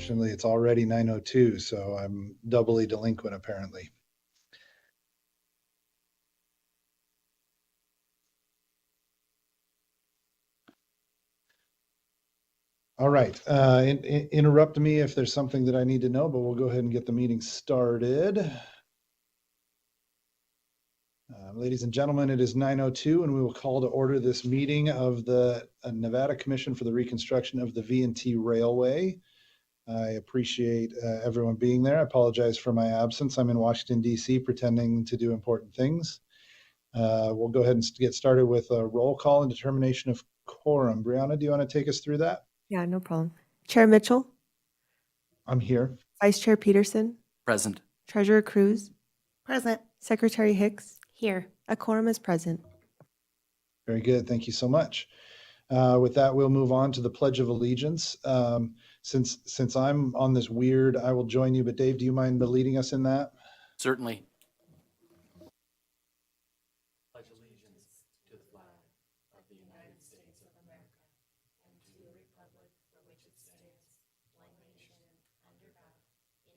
Unfortunately, it's already 9:02, so I'm doubly delinquent apparently. All right, interrupt me if there's something that I need to know, but we'll go ahead and get the meeting started. Ladies and gentlemen, it is 9:02, and we will call to order this meeting of the Nevada Commission for the Reconstruction of the V&T Railway. I appreciate everyone being there. I apologize for my absence. I'm in Washington, D.C., pretending to do important things. We'll go ahead and get started with a roll call and determination of quorum. Brianna, do you want to take us through that? Yeah, no problem. Chair Mitchell, I'm here. Vice Chair Peterson, Present. Treasurer Cruz, Present. Secretary Hicks. Here. A quorum is present. Very good. Thank you so much. With that, we'll move on to the Pledge of Allegiance. Since I'm on this weird, I will join you, but Dave, do you mind leading us in that? Certainly. Pledge allegiance to the flag of the United States of America and to the republic for which it stands, one nation, under God,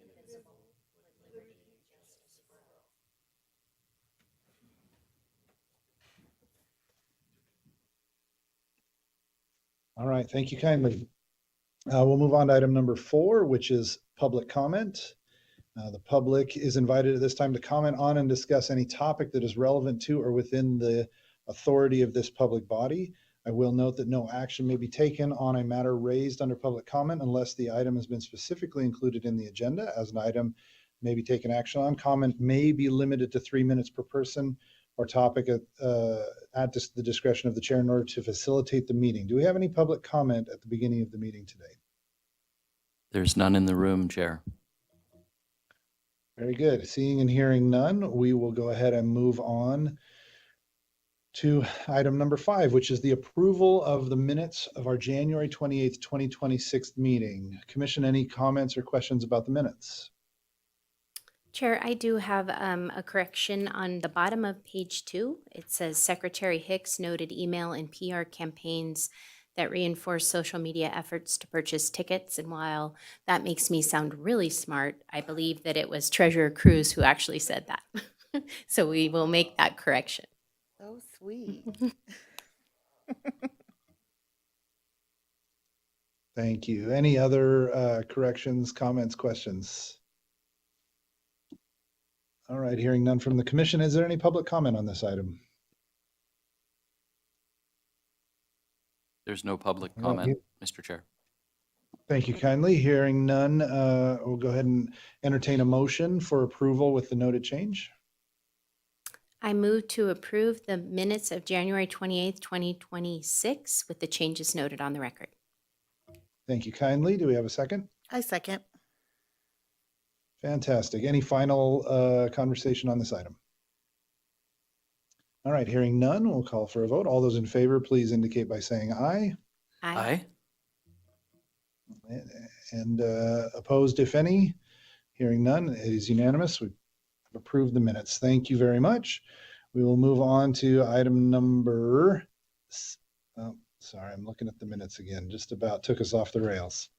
indivisible, with liberty and justice for all. All right, thank you kindly. We'll move on to item number 4, which is public comment. The public is invited at this time to comment on and discuss any topic that is relevant to or within the authority of this public body. I will note that no action may be taken on a matter raised under public comment unless the item has been specifically included in the agenda as an item may be taken action on. Comment may be limited to 3 minutes per person or topic at the discretion of the chair in order to facilitate the meeting. Do we have any public comment at the beginning of the meeting today? There's none in the room, Chair. Very good. Seeing and hearing none, we will go ahead and move on to item number 5, which is the approval of the minutes of our January 28th, 2026 meeting. Commission, any comments or questions about the minutes? Chair, I do have a correction on the bottom of page 2. It says Secretary Hicks noted email and PR campaigns that reinforce social media efforts to purchase tickets. And while that makes me sound really smart, I believe that it was Treasurer Cruz who actually said that. So we will make that correction. So sweet. Thank you. Any other corrections, comments, questions? All right, hearing none from the commission, is there any public comment on this item? There's no public comment, Mr. Chair. Thank you kindly. Hearing none, we'll go ahead and entertain a motion for approval with the noted change. I move to approve the minutes of January 28th, 2026 with the changes noted on the record. Thank you kindly. Do we have a second? I second. Fantastic. Any final conversation on this item? All right, hearing none, we'll call for a vote. All those in favor, please indicate by saying aye. Aye. And opposed, if any? Hearing none, it is unanimous. We've approved the minutes. Thank you very much. We will move on to item number, sorry, I'm looking at the minutes again. Just about took us off the rails.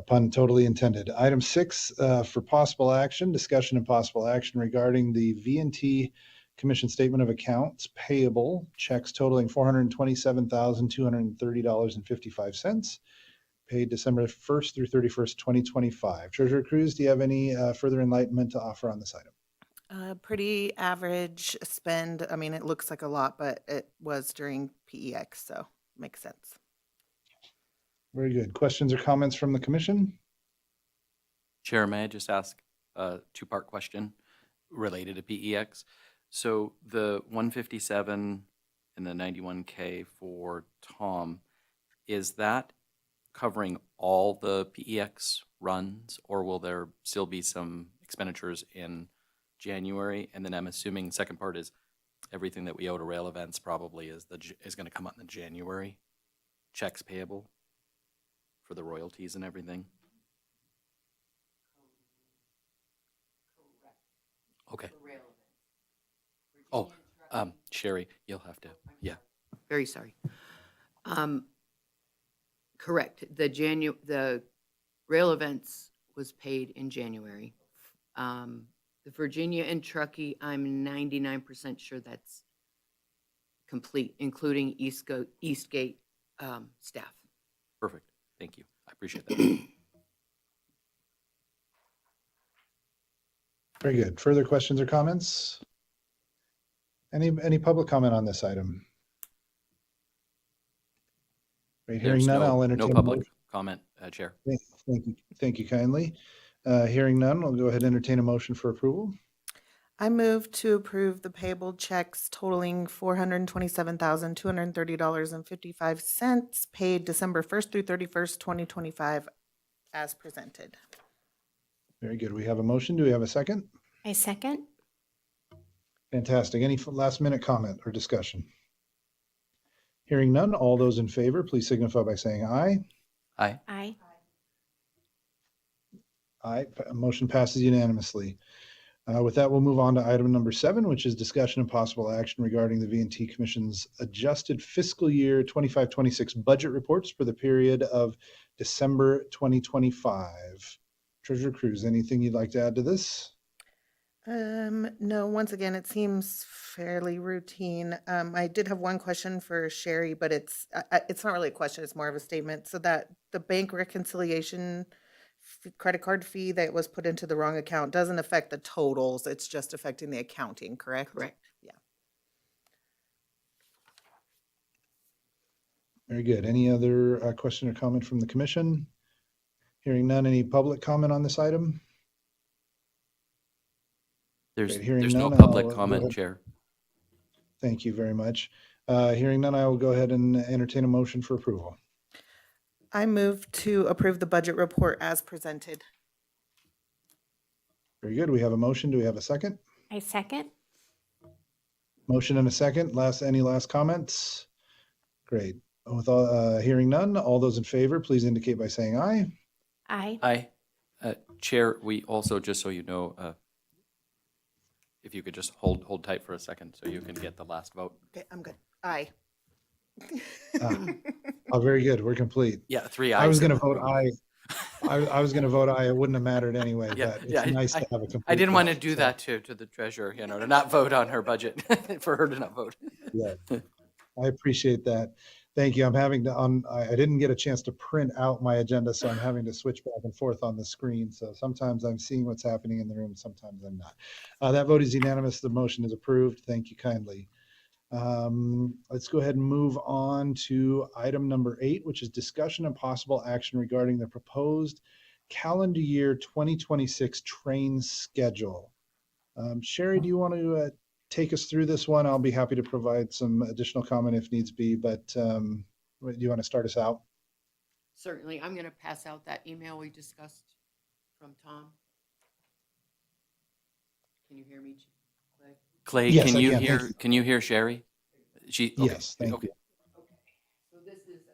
Pun totally intended. Item 6 for possible action, discussion and possible action regarding the V&T Commission Statement of Accounts payable, checks totaling $427,230.55, paid December 1st through 31st, 2025. Treasurer Cruz, do you have any further enlightenment to offer on this item? Pretty average spend. I mean, it looks like a lot, but it was during PEX, so makes sense. Very good. Questions or comments from the commission? Chair, may I just ask a two-part question related to PEX? So the 157 and the 91K for Tom, is that covering all the PEX runs, or will there still be some expenditures in January? And then I'm assuming the second part is everything that we owe to rail events probably is going to come out in the January checks payable for the royalties and everything. Okay. Oh, Sherry, you'll have to, yeah. Very sorry. Correct. The Rail Events was paid in January. The Virginia and Truckee, I'm 99% sure that's complete, including Eastgate staff. Perfect. Thank you. I appreciate that. Very good. Further questions or comments? Any public comment on this item? Right, hearing There's none, I'll no entertain. a public motion. comment, Chair. Thank you kindly. Hearing none, I'll go ahead and entertain a motion for approval. I move to approve the payable checks totaling $427,230.55 paid December 1st through 31st, 2025 as presented. Very good. We have a motion. Do we have a second? I second. Fantastic. Any last minute comment or discussion? Hearing none, all those in favor, please signify by saying aye. Aye. Aye. Aye. Motion passes unanimously. With that, we'll move on to item number 7, which is discussion and possible action regarding the V&T Commission's adjusted fiscal year 25-26 budget reports for the period of December 2025. Treasurer Cruz, anything you'd like to add to this? No, once again, it seems fairly routine. I did have one question for Sherry, but it's not really a question, it's more of a statement. So that the bank reconciliation credit card fee that was put into the wrong account doesn't affect the totals, it's just affecting the accounting, correct? Correct. Yeah. Very good. Any other question or comment from the commission? Hearing none, any public comment on this item? There's Great. Hearing there's no none, public I'll go comment, ahead. Chair. Thank you very much. Hearing none, I will go ahead and entertain a motion for approval. I move to approve the budget report as presented. Very good. We have a motion. Do we have a second? I second. Motion and a second. Any last comments? Great. With hearing none, all those in favor, please indicate by saying aye. Aye. Aye. Chair, we also, just so you know, if you could just hold tight for a second so you can get the last vote. Okay, I'm good. Aye. Oh, very good. We're complete. Yeah, 3 ayes. I was going to vote aye. I was going to vote aye. It wouldn't have mattered anyway, Yeah, but it's yeah, nice to have a complete. I didn't want to vote, do so, that to the treasurer, to not vote on her budget, for her to not vote. Yeah, I appreciate that. Thank you. I'm having to, I didn't get a chance to print out my agenda, so I'm having to switch back and forth on the screen. So sometimes I'm seeing what's happening in the room, sometimes I'm not. That vote is unanimous. The motion is approved. Thank you kindly. Let's go ahead and move on to item number 8, which is discussion and possible action regarding the proposed calendar year 2026 train schedule. Sherry, do you want to take us through this one? I'll be happy to provide some additional comment if needs be, but do you want to start us out? Certainly. I'm going to pass out that email we discussed from Tom. Can you hear me, Clay? Clay, Yes, can I you can. hear? Thank you. Can you hear Sherry? Okay, Yes, thank okay. you. Okay, so this is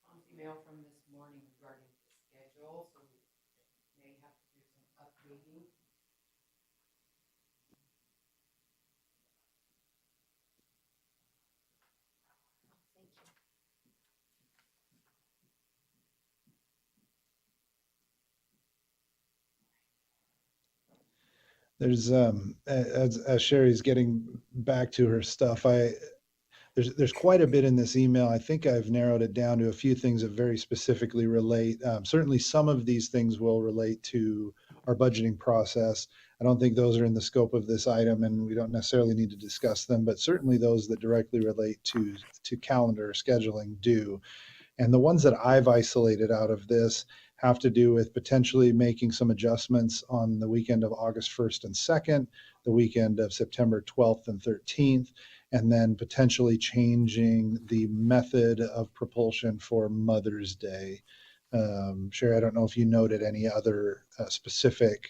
Tom's email from this morning regarding the schedule, so we may have to do some updating. There's as Sherry's getting back to her stuff, there's quite a bit in this email. I think I've narrowed it down to a few things that very specifically relate. Certainly some of these things will relate to our budgeting process. I don't think those are in the scope of this item and we don't necessarily need to discuss them, but certainly those that directly relate to calendar scheduling do. And the ones that I've isolated out of this have to do with potentially making some adjustments on the weekend of August 1st and 2nd, the weekend of September 12th and 13th, and then potentially changing the method of propulsion for Mother's Day. Sherry, I don't know if you noted any other specific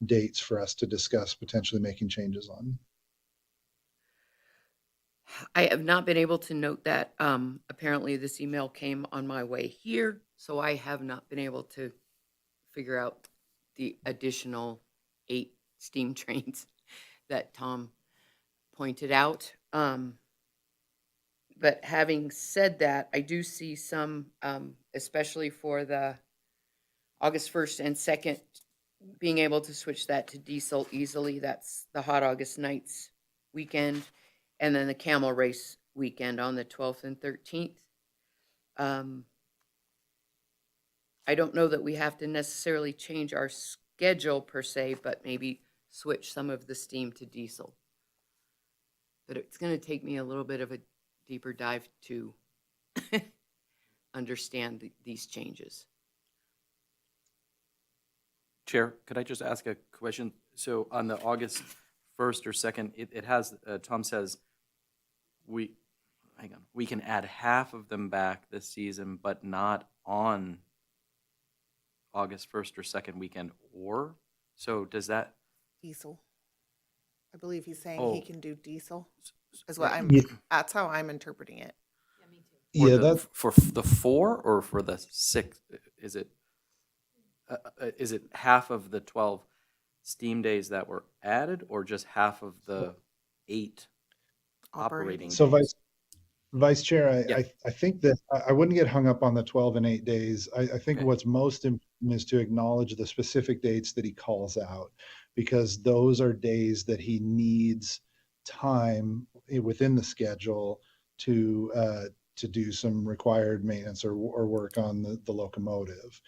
dates for us to discuss potentially making changes on. I have not been able to note that. Apparently this email came on my way here, so I have not been able to figure out the additional 8 steam trains that Tom pointed out. But having said that, I do see some, especially for the August 1st and 2nd, being able to switch that to diesel easily. That's the Hot August Nights weekend, and then the Camel Race weekend on the 12th and 13th. I don't know that we have to necessarily change our schedule per se, but maybe switch some of the steam to diesel. But it's going to take me a little bit of a deeper dive to understand these changes. Chair, could I just ask a question? So on the August 1st or 2nd, it has, Tom says, we can add half of them back this season, but not on August 1st or 2nd weekend, or? So does that, Diesel. I believe he's saying he Oh. can do diesel, is what I'm, Yeah. that's how I'm interpreting it. for Yeah, the, that, for the 4 or for the 6? Is it half of the 12 steam days that were added, or just half of the 8 operating so days? Vice Chair, Yeah. I think that I wouldn't get hung up on the 12 and 8 days. I think Okay. what's most important is to acknowledge the specific dates that he calls out, because those are days that he needs time within the schedule to do some required maintenance or work on the locomotive.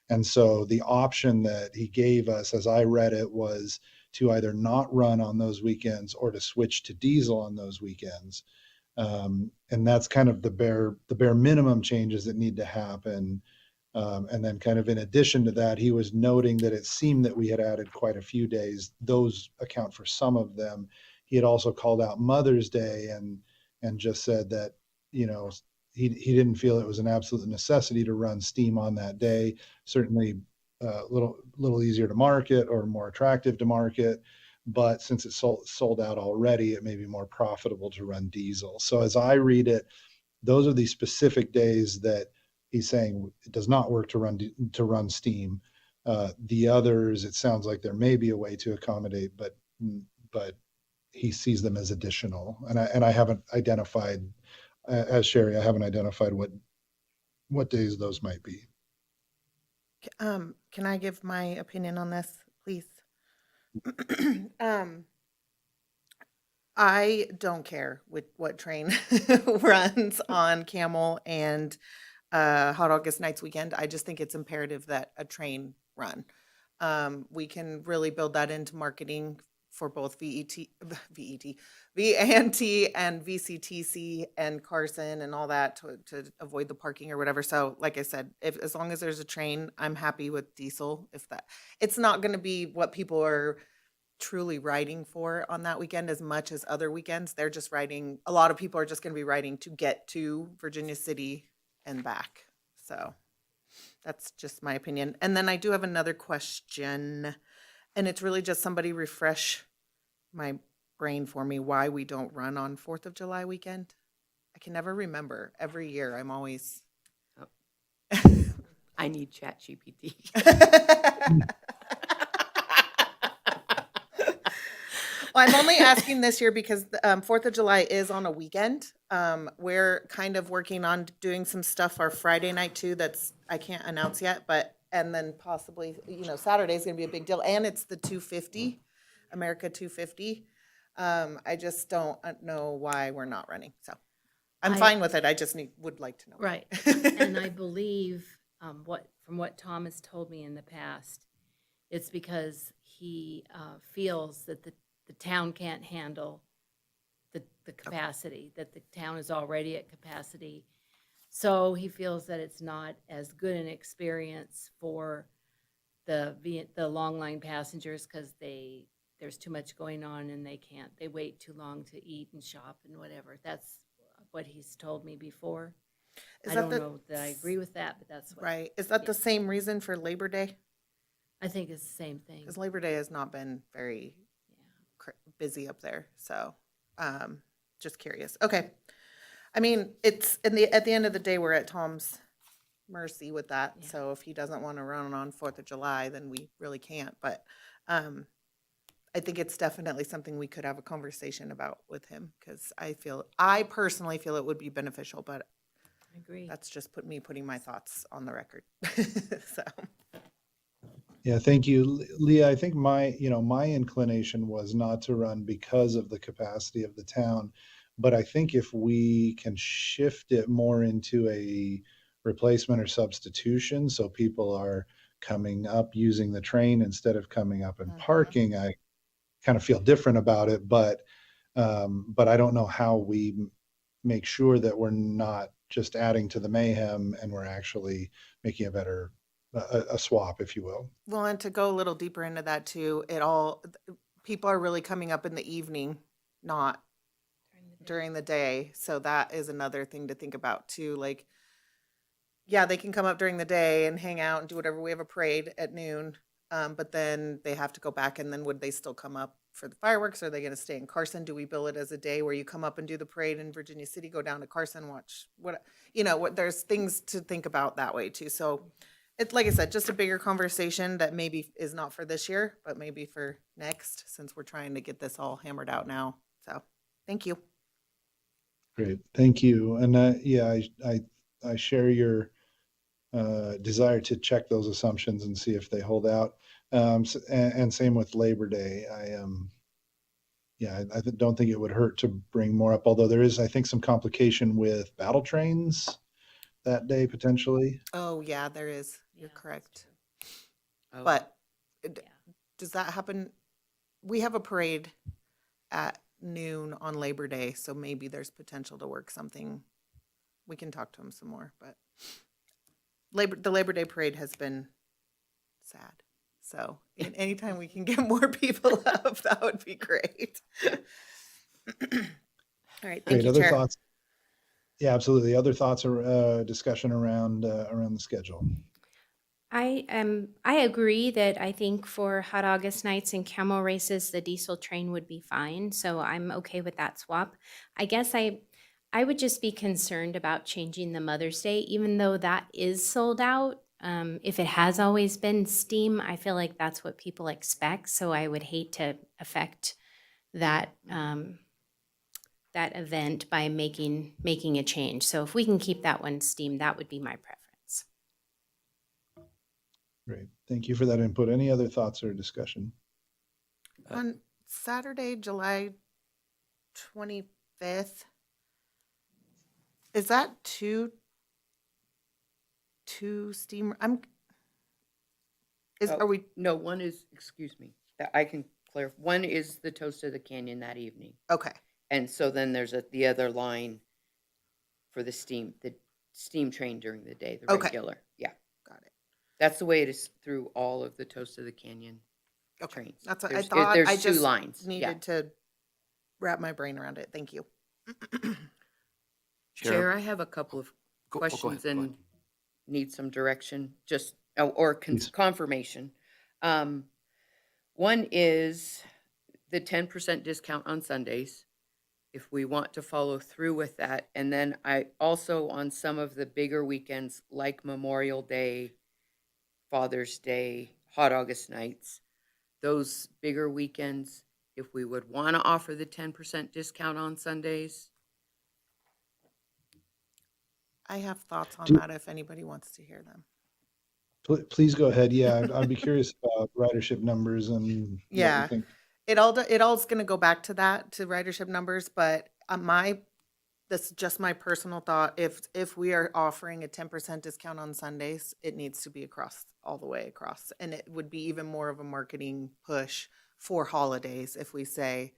And so the option that he gave us, as I read it, was to either not run on those weekends or to switch to diesel on those weekends. And that's kind of the bare minimum changes that need to happen. And then kind of in addition to that, he was noting that it seemed that we had added quite a few days. Those account for some of them. He had also called out Mother's Day and just said that, you know, he didn't feel it was an absolute necessity to run steam on that day. Certainly a little easier to market or more attractive to market. But since it's sold out already, it may be more profitable to run diesel. So as I read it, those are the specific days that he's saying it does not work to run steam. The others, it sounds like there may be a way to accommodate, but he sees them as additional. And I haven't identified, as Sherry, I haven't identified what days those might be. Can I give my opinion on this, please? I don't care what train runs on Camel and Hot August Nights weekend. I just think it's imperative that a train run. We can really build that into marketing for both VNT and VCTC and Carson and all that to avoid the parking or whatever. So like I said, as long as there's a train, I'm happy with diesel. It's not going to be what people are truly riding for on that weekend as much as other weekends. They're just riding, a lot of people are just going to be riding to get to Virginia City and back. So that's just my opinion. And then I do have another question, and it's really just somebody refresh my brain for me why we don't run on 4th of July weekend. I can never remember. Every year I'm always I need ChatGPT. Well, I'm only asking this year because 4th of July is on a weekend. We're kind of working on doing some stuff our Friday night too that's I can't announce yet, and then possibly, Saturday is going to be a big deal. And it's the 250, America 250. I just don't know why we're not running. So I'm fine with it. I just would like to know. Right. And I believe from what Tom has told me in the past, it's because he feels that the town can't handle the capacity, that the town is already at capacity. So he feels that it's not as good an experience for the long line passengers because there's too much going on and they wait too long to eat and shop and whatever. That's what he's told me before. I don't know that I agree with that, but that's what. Right. Is that the same reason for Labor Day? I think it's the same thing. Because Labor Day has not been very busy up there. So just curious. Okay. I mean, it's at the end of the day, we're at Tom's mercy with that. Yeah. So if he doesn't want to run on 4th of July, then we really can't. But I think it's definitely something we could have a conversation about with him because I personally feel it would be beneficial, but I agree. that's just putting my thoughts on the record. So, Yeah, thank you. Leah, I think my inclination was not to run because of the capacity of the town. But I think if we can shift it more into a replacement or substitution, so people are coming up using the train instead of coming up and Mhm. parking, I kind of feel different about it. But I don't know how we make sure that we're not just adding to the mayhem and we're actually making a better a swap, if you will. Well, and to go a little deeper into that too, people are really coming up in the evening, not during the day. So that is another thing to think about too. Like, yeah, they can come up during the day and hang out and do whatever. We have a parade at noon, but then they have to go back. And then would they still come up for the fireworks? Are they going to stay in Carson? Do we bill it as a day where you come up and do the parade in Virginia City, go down to Carson, watch what there's things to think about that way too. So it's like I said, just a bigger conversation that maybe is not for this year, but maybe for next, since we're trying to get this all hammered out now. So thank you. Great, thank you. And yeah, I share your desire to check those assumptions and see if they hold out. And same with Labor Day. I don't think it would hurt to bring more up, although there is, I think, some complication with battle trains that day potentially. Oh yeah, there is. You're Yeah, that's correct. true. Oh, But Yeah. does that happen? We have a parade at noon on Labor Day, so maybe there's potential to work something. We can talk to him some more, but the Labor Day parade has been sad. So anytime we can get more people up, that would be great. All right, thank Great, you, other Chair. thoughts? Yeah, absolutely. Other thoughts or discussion around the schedule? I agree that I think for hot August nights and camel races, the diesel train would be fine. So I'm okay with that swap. I guess I would just be concerned about changing the Mother's Day, even though that is sold out. If it has always been steam, I feel like that's what people expect. So I would hate to affect that that event by making a change. So if we can keep that one steam, that would be my preference. Great, thank you for that input. Any other thoughts or discussion? On Saturday, July 25th, is that two steam? Oh, Are we, no, one is, excuse me, that I can clarify. One is the Toast of the Canyon that evening. okay, And so then there's the other line for the steam train during the day, the Okay. regular. Yeah. got it. That's the way it is through all of the Toast of the Canyon Okay, trains. that's what I There's- thought. There's I two just lines. Yeah. needed to wrap my brain around it. Thank you. Chair, I have a couple of Go ahead, questions go ahead. and need some direction, just, or Please. confirmation. One is the 10% discount on Sundays, if we want to follow through with that. And then I also, on some of the bigger weekends, like Memorial Day, Father's Day, Hot August nights, those bigger weekends, if we would want to offer the 10% discount on Sundays. I have thoughts on Do- that if anybody wants to hear them. Please go ahead. Yeah, I'd be curious about ridership numbers and what you Yeah. think. It all's going to go back to that, to ridership numbers, but that's just my personal thought. If we are offering a 10% discount on Sundays, it needs to be all the way across. And it would be even more of a marketing push for holidays if we say,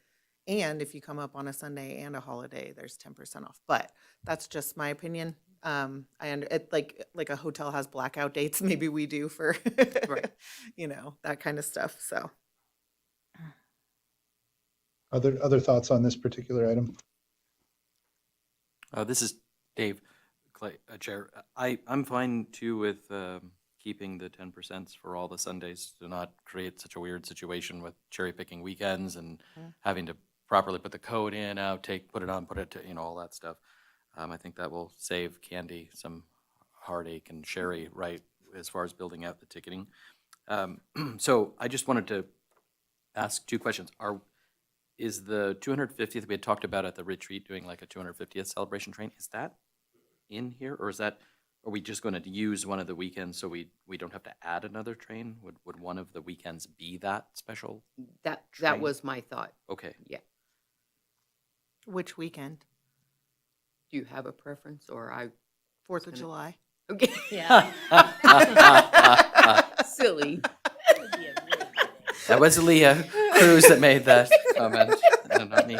and if you come up on a Sunday and a holiday, there's 10% off. But that's just my opinion. Like a hotel has blackout dates, maybe we do for, Right. that kind of stuff. So. Other thoughts on this particular item? This is Dave Clay, Chair. I'm fine too with keeping the 10% for all the Sundays to not create such a weird situation with cherry picking weekends and having to properly put the code in, put it on, put it to, all that stuff. I think that will save Candy some heartache and Sherry, right, as far as building out the ticketing. So I just wanted to ask two questions. Is the 250th we had talked about at the retreat doing like a 250th celebration train, is that in here or is that are we just going to use one of the weekends so we don't have to add another train? Would one of the weekends be that special? That Train. was my thought. Okay. Yeah. Which weekend? Do you have a preference, or I? 4th of July? Okay. Yeah. Silly. That was Leah Cruz that made that comment, not me.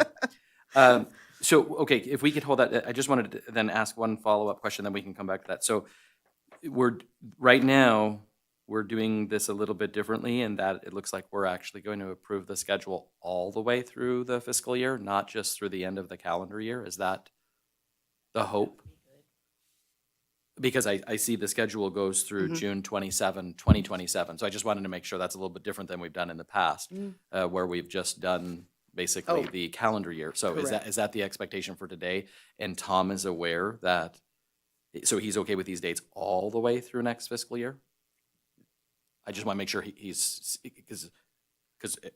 So, okay, if we could hold that, I just wanted to then ask one follow-up question, then we can come back to that. So right now, we're doing this a little bit differently in that it looks like we're actually going to approve the schedule all the way through the fiscal year, not just through the end of the calendar year. Is that the hope? Because I see the schedule goes through Mhm. June 27, 2027. So I just wanted to make sure that's a little bit different than we've done in the past, where we've just done basically Oh. the calendar year. So Correct. is that the expectation for today? And Tom is aware that, so he's okay with these dates all the way through next fiscal year? I just want to make sure he's, because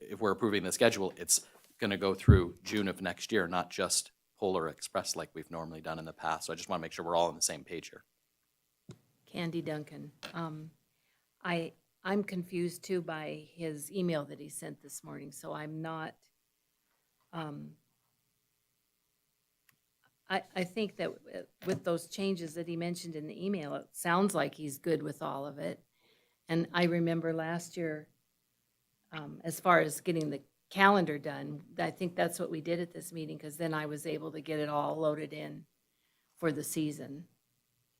if we're approving the schedule, it's going to go through June of next year, not just Polar Express like we've normally done in the past. So I just want to make sure we're all on the same page here. Candy Duncan. I'm confused too by his email that he sent this morning, so I'm not, I think that with those changes that he mentioned in the email, it sounds like he's good with all of it. And I remember last year, as far as getting the calendar done, I think that's what we did at this meeting, because then I was able to get it all loaded in for the season,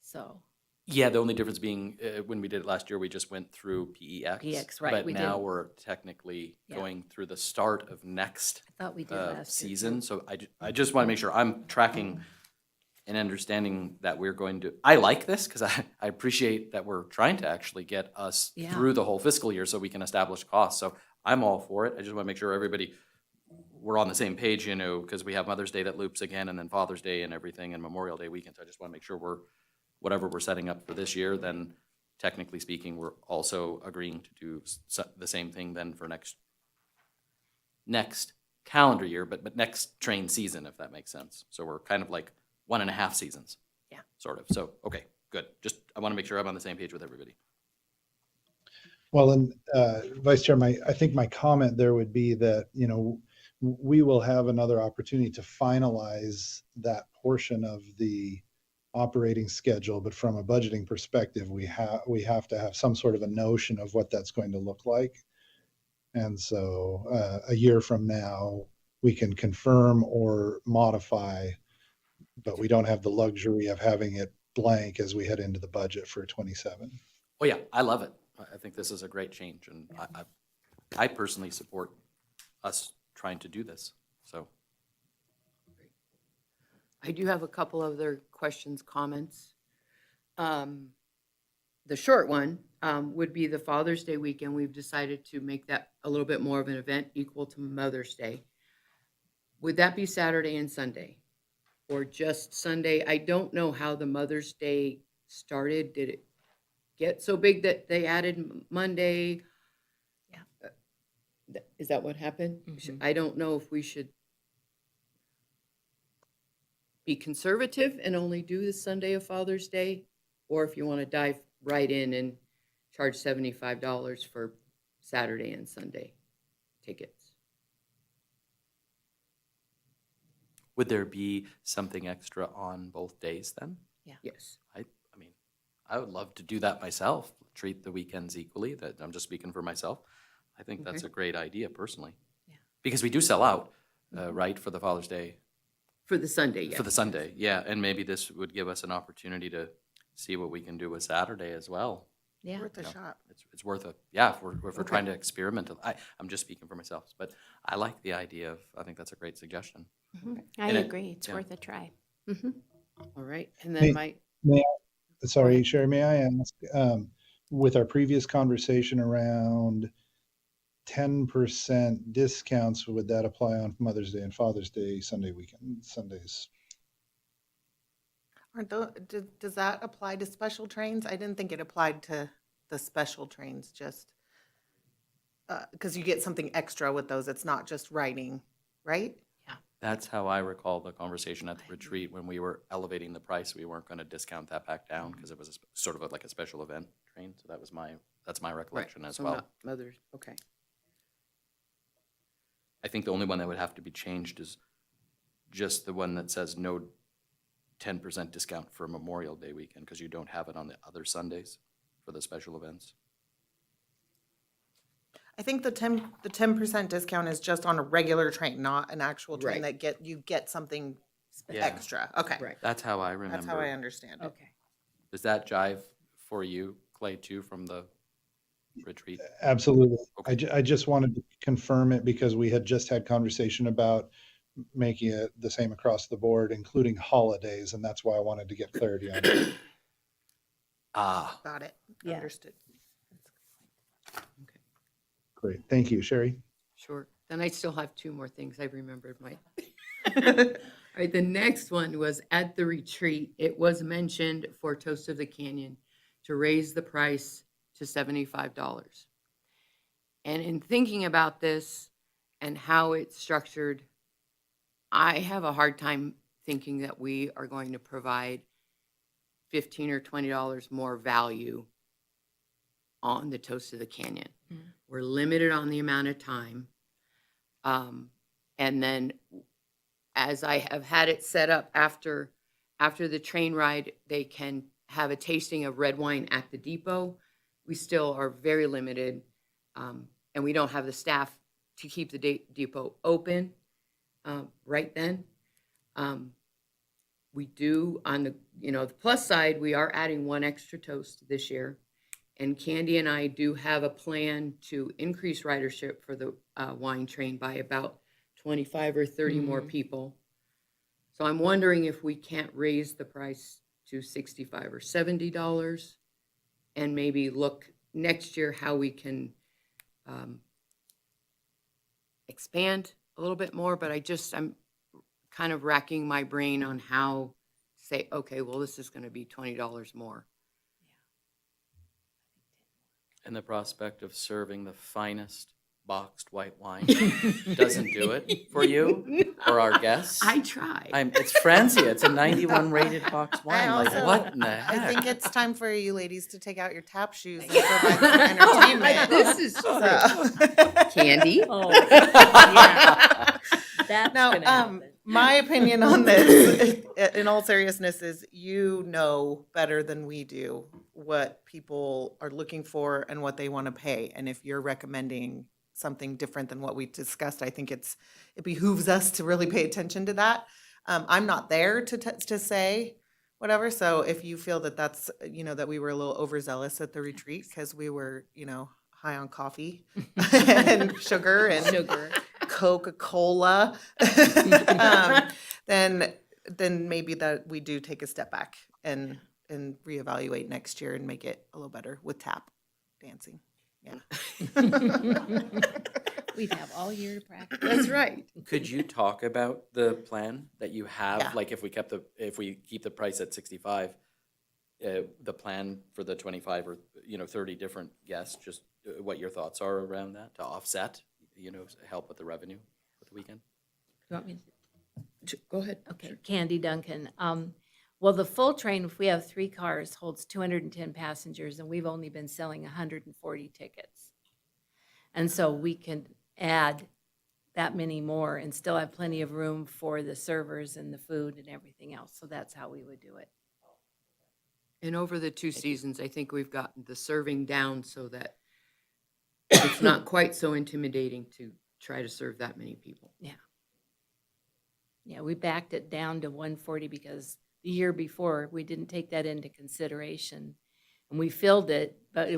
so. Yeah, the only difference being, when we did it last year, we just went through PEX. PEX, right, But we now did. we're technically Yeah. going through the start of next I thought we did last year, season. too. So I just want to make sure I'm tracking and understanding that we're going to, I like this because I appreciate that we're trying to actually get us Yeah. through the whole fiscal year so we can establish costs. So I'm all for it. I just want to make sure everybody, we're on the same page, because we have Mother's Day that loops again, and then Father's Day and everything, and Memorial Day weekend. So I just want to make sure whatever we're setting up for this year, then technically speaking, we're also agreeing to do the same thing then for next calendar year, but next train season, if that makes sense. So we're kind of like 1.5 seasons. Yeah. Sort of. So, okay, good. Just, I want to make sure I'm on the same page with everybody. Well, and Vice Chair, I think my comment there would be that, we will have another opportunity to finalize that portion of the operating schedule, but from a budgeting perspective, we have to have some sort of a notion of what that's going to look like. And so a year from now, we can confirm or modify, but we don't have the luxury of having it blank as we head into the budget for 27. Oh, yeah, I love it. I think this is a great change, and I personally support us trying to do this, so. I do have a couple other questions, comments. The short one would be the Father's Day weekend. We've decided to make that a little bit more of an event equal to Mother's Day. Would that be Saturday and Sunday, or just Sunday? I don't know how the Mother's Day started. Did it get so big that they added Monday? Yeah. Is that what happened? Mhm. I don't know if we should be conservative and only do the Sunday of Father's Day, or if you want to dive right in and charge $75 for Saturday and Sunday tickets. Would there be something extra on both days then? Yes. I mean, I would love to do that myself, treat the weekends equally. That I'm just speaking for myself. I think that's Okay. a great idea personally. Yeah. Because we do sell out, right, for the Father's Day, For the Sunday, yes. for the Sunday. Yeah, and maybe this would give us an opportunity to see what we can do with Saturday as well. Yeah. Worth a Yeah. shot. It's worth it. Yeah, if we're trying to experiment. I'm just speaking for myself, but I like the idea of, I think that's a great suggestion. I And agree. It's yeah. worth a try. All right, and Hey. then Sorry, Sherry, may I ask, with our previous conversation around 10% discounts, would that apply on Mother's Day and Father's Day, Sundays? Does that apply to special trains? I didn't think it applied to the special trains, just because you get something extra with those. It's not just riding, right? That's how I recall the conversation at the retreat when we were elevating the price. We weren't going to discount that back down because it was sort of like a special event train. So that's my recollection as So well. not Others, okay. I think the only one that would have to be changed is just the one that says no 10% discount for Memorial Day weekend, because you don't have it on the other Sundays for the special events. I think the 10% discount is just on a regular train, not an actual train Right. that you get something Yeah. extra. Okay. Right. That's how I remember. That's how I understand it. Okay. Does that jive for you, Clay, too, from the retreat? Absolutely. Okay. I just wanted to confirm it because we had just had conversation about making it the same across the board, including holidays, and that's why I wanted to get clarity on it. Ah, Got it. Yeah. Understood. Okay, Great. Thank you, Sherry. sure. Then I still have two more things I remembered, Mike. All right, the next one was at the retreat. It was mentioned for Toast of the Canyon to raise the price to $75. And in thinking about this and how it's structured, I have a hard time thinking that we are going to provide $15 or $20 more value on the Toast of the Canyon. We're limited on the amount of time. And then as I have had it set up after the train ride, they can have a tasting of red wine at the depot. We still are very limited, and we don't have the staff to keep the depot open right then. We do on the plus side, we are adding one extra toast this year. And Candy and I do have a plan to increase ridership for the wine train by about 25 or 30 more people. So I'm wondering if we can't raise the price to $65 or $70 and maybe look next year how we can expand a little bit more. But I'm kind of racking my brain on how to say, okay, well, this is going to be $20 more. and the prospect of serving the finest boxed white wine doesn't do it for you or our guests. I tried. It's Francia. It's a 91 rated boxed wine. Like, also- what in the I heck? think it's time for you ladies to take out your tap shoes and provide some entertainment. This is true. So- Candy. Oh, yeah. That's Now, gonna happen. my opinion on this, in all seriousness, is you know better than we do what people are looking for and what they want to pay. And if you're recommending something different than what we discussed, I think it behooves us to really pay attention to that. I'm not there to say whatever. So if you feel that that's, that we were a little overzealous at the retreat because we were, high on coffee and sugar and Sugar. Coca-Cola, then maybe that we do take a step back and reevaluate next year and make it a little better with tap dancing. Yeah. We'd have all year to practice. That's right. Could you talk about the plan that you have? Yeah. Like if we keep the price at 65, the plan for the 25 or 30 different guests, just what your thoughts are around that to offset, help with the revenue for the weekend? You want me to? Go ahead. Okay, Candy Duncan. Well, the full train, if we have 3 cars, holds 210 passengers, and we've only been selling 140 tickets. And so we can add that many more and still have plenty of room for the servers and the food and everything else. So that's how we would do it. And over the 2 seasons, I think we've gotten the serving down so that it's not quite so intimidating to try to serve that many people. Yeah, we backed it down to 140 because the year before, we didn't take that into consideration. And we filled it, but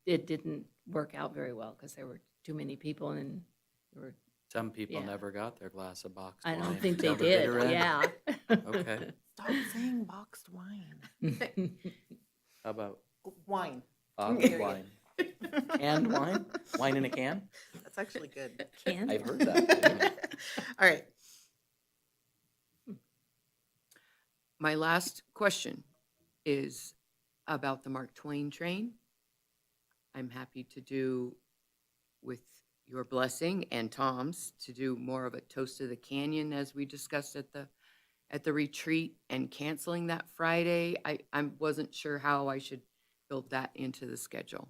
it didn't work out very well because there were too many people and there were, Some people Yeah. never got their glass of boxed I wine. don't think they until the did, bitter end. yeah. Okay. Stop saying boxed wine. How about Wine. boxed Period. wine? Canned wine? Wine in a can? That's actually good. Can? I've heard that. All right. My last question is about the Mark Twain train. I'm happy to do with your blessing and Tom's to do more of a Toast of the Canyon as we discussed at the retreat, and canceling that Friday. I wasn't sure how I should build that into the schedule.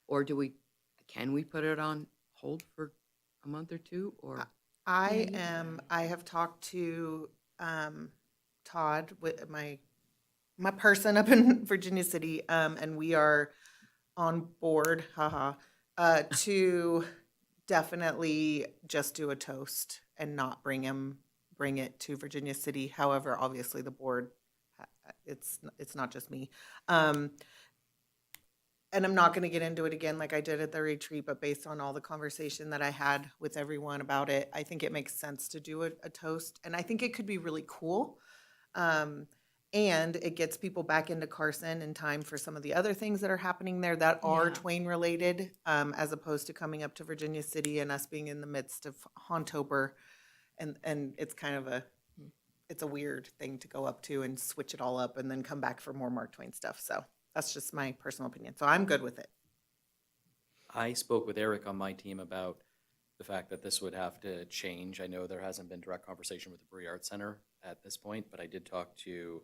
Or can we put it on hold for a month or two, or? I have talked to Todd, with my person up in Virginia City, and we are on board, to definitely just do a toast and not bring it to Virginia City. However, obviously the board, it's not just me. And I'm not going to get into it again like I did at the retreat, but based on all the conversation that I had with everyone about it, I think it makes sense to do a toast. And I think it could be really cool. And it gets people back into Carson in time for some of the other things that are happening there that are Yeah. Twain related, as opposed to coming up to Virginia City and us being in the midst of Hauntober. And it's kind of it's a weird thing to go up to and switch it all up and then come back for more Mark Twain stuff. So that's just my personal opinion. So I'm good with it. I spoke with Eric on my team about the fact that this would have to change. I know there hasn't been direct conversation with the Bree Art Center at this point, but I did talk to,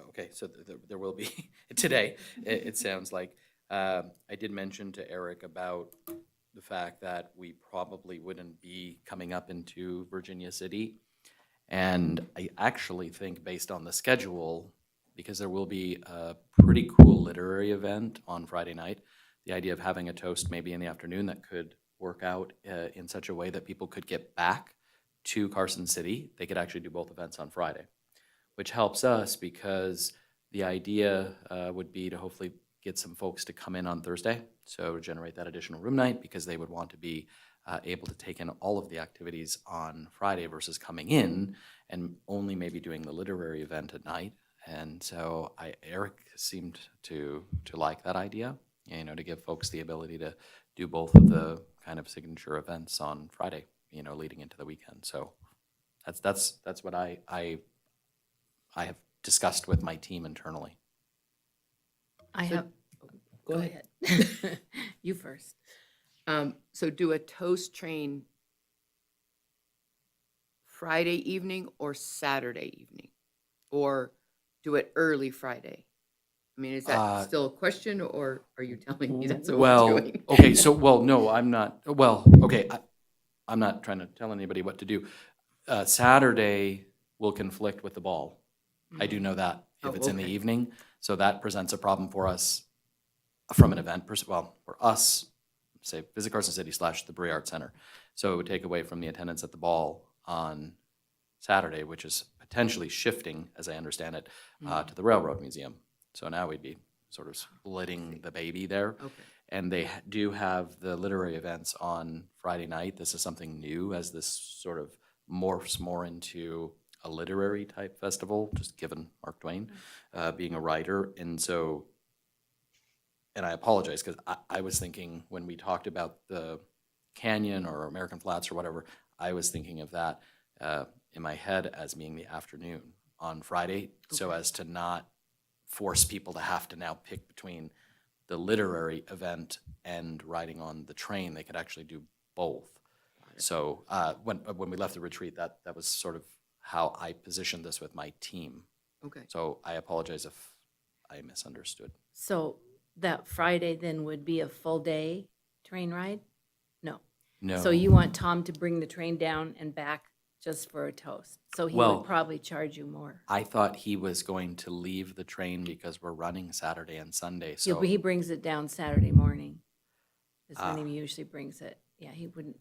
okay, so there will be today, it sounds like. I did mention to Eric about the fact that we probably wouldn't be coming up into Virginia City. And I actually think, based on the schedule, because there will be a pretty cool literary event on Friday night, the idea of having a toast maybe in the afternoon that could work out in such a way that people could get back to Carson City. They could actually do both events on Friday, which helps us because the idea would be to hopefully get some folks to come in on Thursday, so generate that additional room night, because they would want to be able to take in all of the activities on Friday versus coming in and only maybe doing the literary event at night. And so Eric seemed to like that idea, to give folks the ability to do both of the kind of signature events on Friday, leading into the weekend. So that's what I have discussed with my team internally. Go ahead. You first. So do a toast train Friday evening or Saturday evening? Or do it early Friday? I mean, is that still a question, or are you telling me that's what we're doing? Okay, no, I'm not. Okay, I'm not trying to tell anybody what to do. Saturday will conflict with the ball. I do know that if it's in the evening. So that presents a problem for us from an event, for us, say, Visit Carson City / the Bree Art Center. So it would take away from the attendance at the ball on Saturday, which is potentially shifting, as I understand it, to the Railroad Museum. So now we'd be sort of splitting the baby there. Okay. And they do have the literary events on Friday night. This is something new, as this sort of morphs more into a literary type festival, just given Mark Twain being a writer. And so, and I apologize, because I was thinking when we talked about the Canyon or American Flats or whatever, I was thinking of that in my head as being the afternoon on Friday, so as to not force people to have to now pick between the literary event and riding on the train. They could actually do both. So when we left the retreat, that was sort of how I positioned this with my team. Okay. So I apologize if I misunderstood. So that Friday then would be a full day train ride? No. No. So you want Tom to bring the train down and back just for a toast? So he Well, would probably charge you more. I thought he was going to leave the train because we're running Saturday and Sunday. Yeah, So but he brings it down Saturday morning. Is when he usually brings it. Yeah, he wouldn't.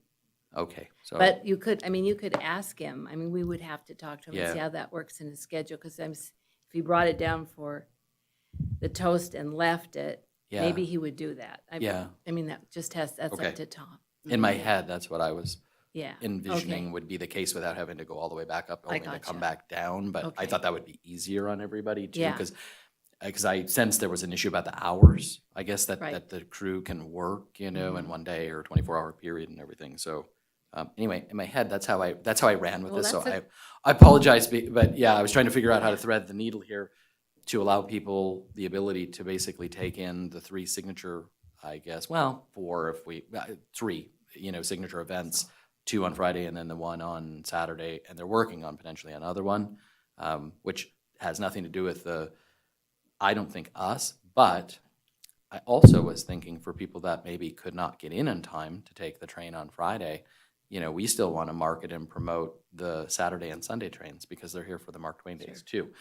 okay. So But you could ask him. I mean, we would have to talk to him and see Yeah. how that works in his schedule. Because if he brought it down for the toast and left it, Yeah. maybe he would do that. Yeah. I mean, that's Okay. up to Tom. in my head, that's what I was Yeah. envisioning Okay. would be the case, without having to go all the way back up, only to gotcha. come back down. But I Okay. thought that would be easier on everybody too, Yeah. because I sensed there was an issue about the hours, I guess, that Right. the crew can work, in Mm-hmm. one day or 24-hour period and everything. So anyway, in my head, that's how I ran with Well, this. So that's I apologize, but yeah, I was trying to figure out how to thread the needle here to allow people the ability to basically take in the 3 signature, I guess, 4 if we, 3 signature events, 2 on Friday and then the 1 on Saturday, and they're working on potentially another one, which has nothing to do with I don't think us, but I also was thinking for people that maybe could not get in time to take the train on Friday, we still want to market and promote the Saturday and Sunday trains because they're here for the Mark Twain days too.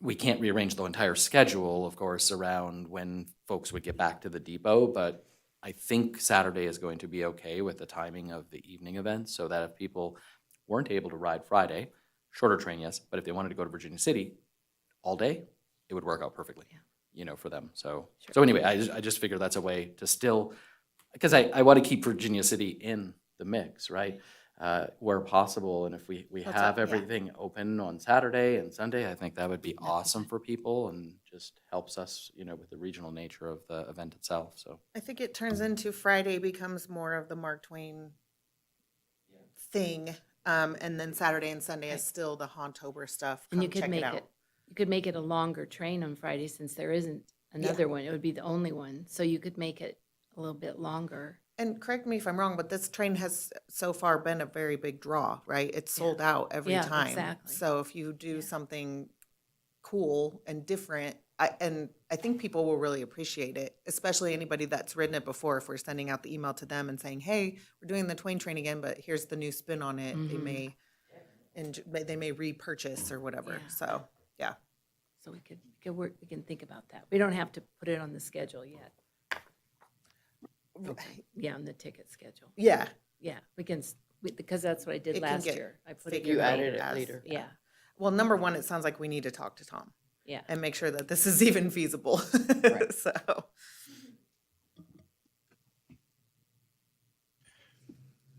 We can't rearrange the entire schedule, of course, around when folks would get back to the depot, but I think Saturday is going to be okay with the timing of the evening events, so that if people weren't able to ride Friday, shorter train, yes, but if they wanted to go to Virginia City all day, it would work out perfectly, for them. So anyway, I just figured that's a way to still, because I want to keep Virginia City in the mix, right? Where possible, and if we have everything open on Saturday and Sunday, I think that would be awesome for people and just helps us, with the regional nature of the event itself. So I think it turns into Friday becomes more of the Mark Twain thing, and then Saturday and Sunday is still the Hauntober stuff. And Come check it out. you could make it a longer train on Friday since there isn't another one. It would be the only one. So you could make it a little bit longer. And correct me if I'm wrong, but this train has so far been a very big draw, right? It's sold out every Yeah, time. exactly. So if you do something cool and different, I think people will really appreciate it, especially anybody that's ridden it before. If we're sending out the email to them and saying, "Hey, we're doing the Twain train again, but here's the new spin on it," they may repurchase or whatever. Yeah. So yeah, So we can think about that. We don't have to put it on the schedule yet. Yeah, on the ticket schedule. yeah. Yeah, because that's what I did It can last get year. I put it figured You in out added it as- later. Yeah, Well, number one, it sounds like we need to talk to Tom yeah. and make sure that this is even feasible. Right. So.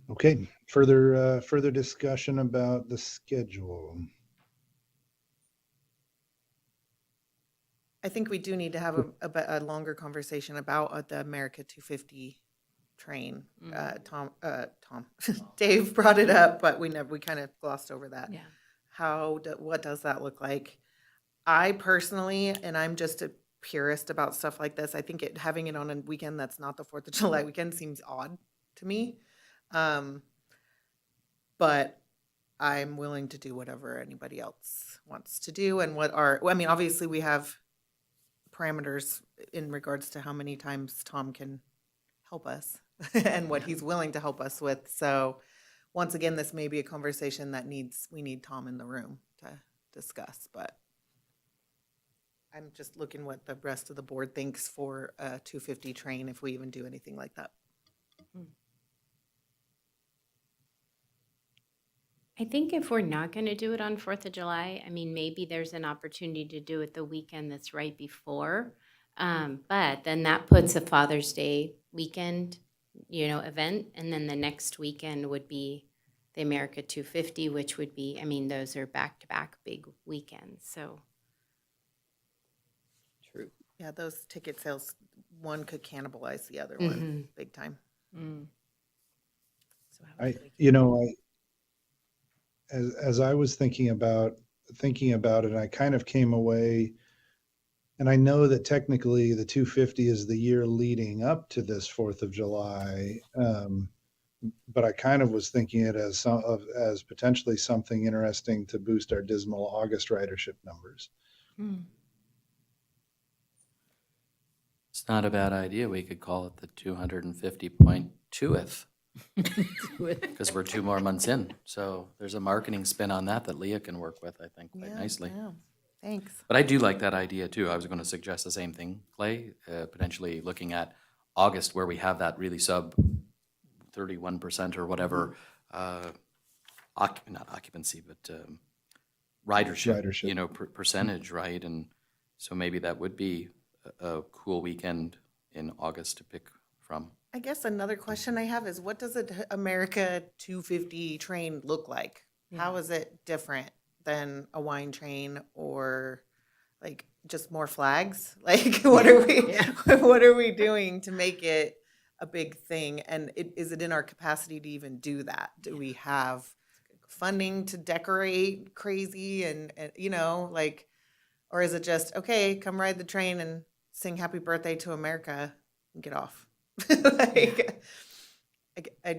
Okay, further discussion about the schedule. I think we do need to have a longer conversation about the America 250 train. Tom, Dave brought it up, but we kind of glossed over that. Yeah. What does that look like? I personally, and I'm just a purist about stuff like this, I think having it on a weekend that's not the 4th of July weekend seems odd to me. But I'm willing to do whatever anybody else wants to do, and obviously we have parameters in regards to how many times Tom can help us and what he's willing to help us with. So once again, this may be a conversation that we need Tom in the room to discuss, but I'm just looking what the rest of the board thinks for a 250 train, if we even do anything like that. I think if we're not going to do it on 4th of July, I mean, maybe there's an opportunity to do it the weekend that's right before. But then that puts a Father's Day weekend, event. And then the next weekend would be the America 250, which would be, those are back-to-back big weekends. So True. Yeah, those ticket sales, one could cannibalize the other one big time. So how would we- As I was thinking about it, I kind of came away, and I know that technically the 250 is the year leading up to this 4th of July, but I kind of was thinking it as potentially something interesting to boost our dismal August ridership numbers. it's not a bad idea. We could call it the 250.2th. Because we're 2 more months in. So there's a marketing spin on that Leah can work with, I think, quite nicely. Yeah. Thanks. But I do like that idea too. I was going to suggest the same thing, Clay, potentially looking at August where we have that really sub 31% or whatever, not occupancy, but ridership, percentage, right? And so maybe that would be a cool weekend in August to pick from. I guess another question I have is, what does an America 250 train look like? How is it different than a wine train, or like just more flags? Like, what are we doing to make it a big thing? And is it in our capacity to even do that? Do we have funding to decorate crazy and or is it just, okay, come ride the train and sing happy birthday to America and get off?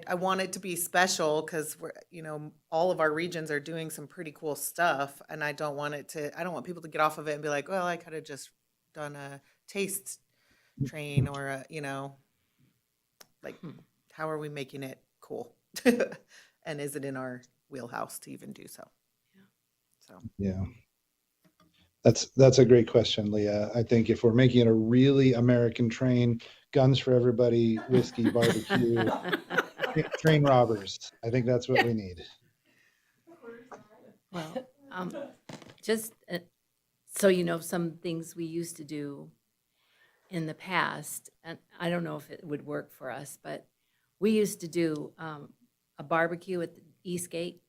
I want it to be special because we're, all of our regions are doing some pretty cool stuff, and I don't want people to get off of it and be like, well, I could have just done a taste train or like, how are we making it cool? And is it in our wheelhouse to even do so? So, Yeah. That's a great question, Leah. I think if we're making it a really American train, guns for everybody, whiskey, barbecue, train robbers. I think that's what we need. Well, just so you know, some things we used to do in the past, and I don't know if it would work for us, but we used to do a barbecue at the East Gate.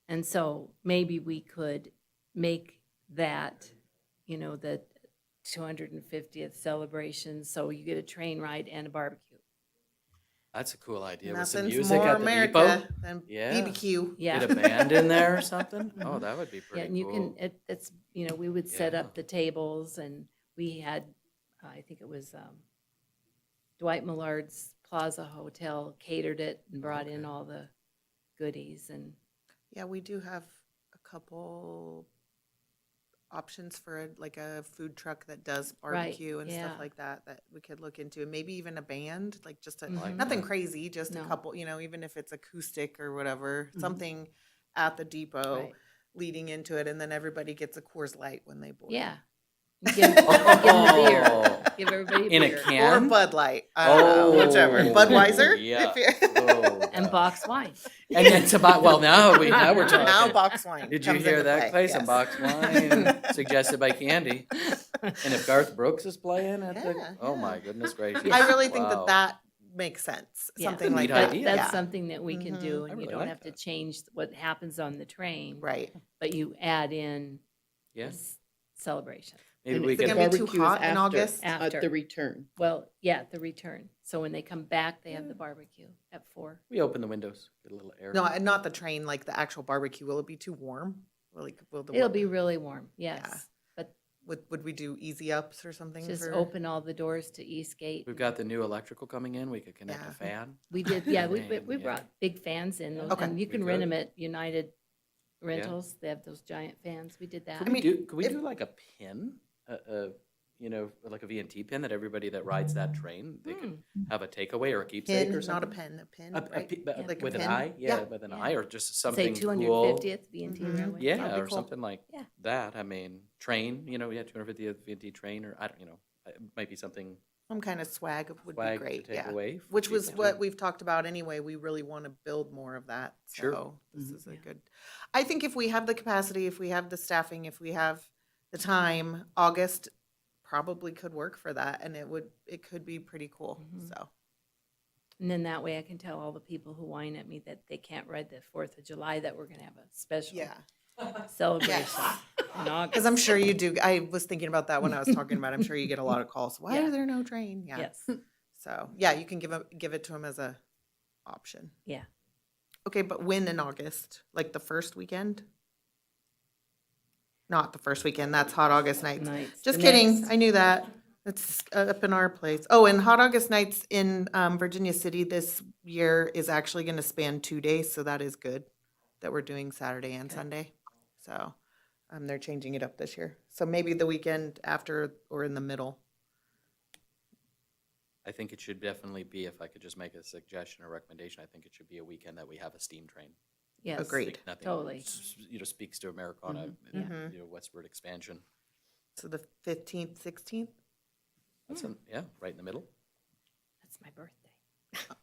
And so maybe we could make that, the 250th celebration, so you get a train ride and a barbecue. That's a cool idea with some nothing's music more at the America depot. than Yeah. BBQ. Yeah. Get a band in there or something. Oh, that would be Yeah, pretty and you cool. can, it's, we would set Yeah. up the tables, and we had, I think it was Dwight Millard's Plaza Hotel catered it and brought in Okay. all the goodies, and Yeah, we do have a couple options for like a food truck that does Right, barbecue and yeah. stuff like that we could look into, and maybe even a band, like just Mhm. nothing crazy, just No. a couple, even if it's acoustic or whatever, something at the depot Right. leading into it, and then everybody gets a Coors Light when they board. yeah. You give them a beer. Oh. Give everybody a In a beer. can? Or Bud Light. I don't know, whichever. Oh, Budweiser? yeah. If you- Oh, And God. box wine. And it's about, well, now we're talking. Now box wine. Did you comes hear into that, play, Clay? Some yes. box wine suggested by Candy. And if Garth Brooks is playing at the, Yeah, oh yeah. my goodness gracious. I really think Wow. that makes sense. Yeah. Something Neat like that. idea. That's Yeah. something that we can do, Mhm. I and you really don't like have to that. change what happens on the train, Right. but you add in Yeah, this celebration. maybe And we Is it could, gonna be too barbecue is hot in after, August? At After. the return. Well, yeah, the return. So when they come back, they have the barbecue at 4. we open the windows, get a little air. No, not the train, like the actual barbecue. Will it be too warm? Will the It'll be really warm, yes. But would we do easy ups or something? just for... open all the doors to East Gate. We've got the new electrical coming in. We could connect Yeah. a fan. We did, yeah, we Man, we yeah. brought big fans in, those, Okay. and you We can rent could. them at United Rentals. They have those giant fans. We did that. Could I we mean, could we if- do like a pin, like a VNT pin that everybody that rides that train, they could have a takeaway or a keepsake Pin, or not a something? pen, a pin, A right? pi- but Like a with an pin? eye, Yeah. with an Yeah. eye, or just Say something 250th cool. VNT Mhm. Railway. Yeah, That'd be or cool. something like Yeah. that. I mean, train, 250th VNT train, or I don't, it might be something Some kind of swag would swag be great. to take Yeah. away. for Which was people what too. we've talked about anyway. We really want to build more of that. Sure. So this is a Yeah. good. I think if we have the capacity, if we have the staffing, if we have the time, August probably could work for that, and it could be pretty cool. Mhm. So And then that way I can tell all the people who whine at me that they can't ride the 4th of July that we're going to have a special yeah, celebration in August. because I'm sure you do. I was thinking about that when I was talking about. I'm sure you get a lot of calls. Why Yeah. is there no train? Yeah. Yes. So yeah, you can give it to them as a option. Yeah. Okay, but when in August? Like the first weekend? Not the first weekend. That's Hot August Nights. Nights. Just The kidding. next- I knew that. It's up in our place. Oh, and Hot August Nights in Virginia City this year is actually going to span 2 days, so that is good that we're doing Saturday and Sunday. So they're changing it up this year. So maybe the weekend after or in the middle. I think it should definitely be, if I could just make a suggestion or recommendation, I think it should be a weekend that we have a steam train. Yes. Agreed. Think nothing, Totally. speaks to Americana Mhm. and, Yeah. westward expansion. So the 15th, 16th? That's, right in the middle. That's my birthday.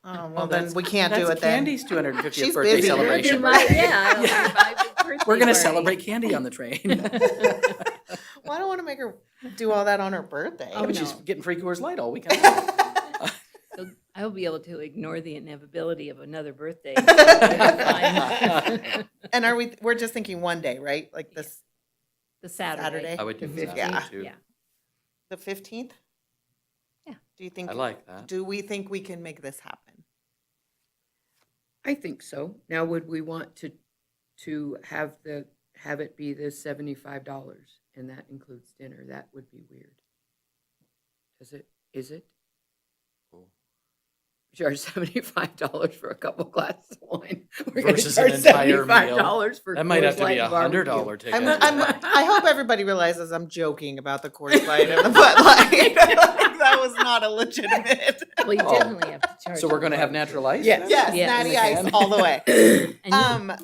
Oh, well, then we can't do That's it then. Candy's 250th She's birthday busy. celebration. Yeah. We're going to celebrate Candy on the train. Well, I don't want to make her do all that on her birthday. Oh, But she's no. getting free Coors Light all weekend. So I'll be able to ignore the inevitability of another birthday. And we're just thinking one day, right? Like this, The Saturday. Saturday? I would do The that 15th, too. Yeah. the 15th? Yeah. Do you think, I like that. do we think we can make this happen? I think so. Now, would we want to have it be the $75 and that includes dinner? That would be weird. Is it? Cool. charge $75 for a couple glasses of wine. We're Versus gonna an charge entire meal. $75 for That might have Coors to be Light a barbecue. $100 ticket. I hope everybody realizes I'm joking about the Coors Light and the Bud Light. Like, that was not a legitimate. Well, you Oh. definitely have to charge. So we're for going to have barbecue. natural ice? Yes. then? Yes, Yes. natty In the ice can? all the way. And you-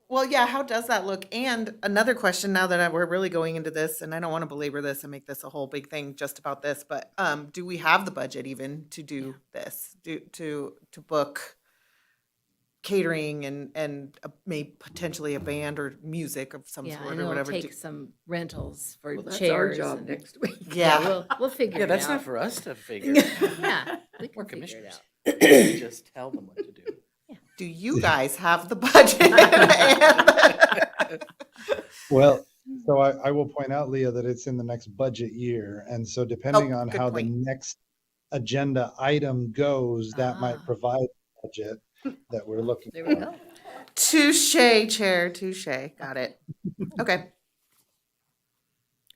Well, yeah, how does that look? And another question now that we're really going into this, and I don't want to belabor this and make this a whole big thing just about this, but do we have the budget even to do this? To book catering and maybe potentially a band or music of some Yeah, sort and or it'll whatever? take some rentals for Well, that's chairs. our job and- next week. Yeah. We'll figure Yeah, it that's out. not for us to figure. Yeah, we We're can figure it commissioners. out. We just tell them what to do. Do you guys have the budget? And- Well, so I will point out, Leah, that it's in the next budget year. And so depending on good how point. the next agenda item goes, that might Ah. provide the budget that we're looking There we for. go. Touche, Chair, touche. Got it. Okay.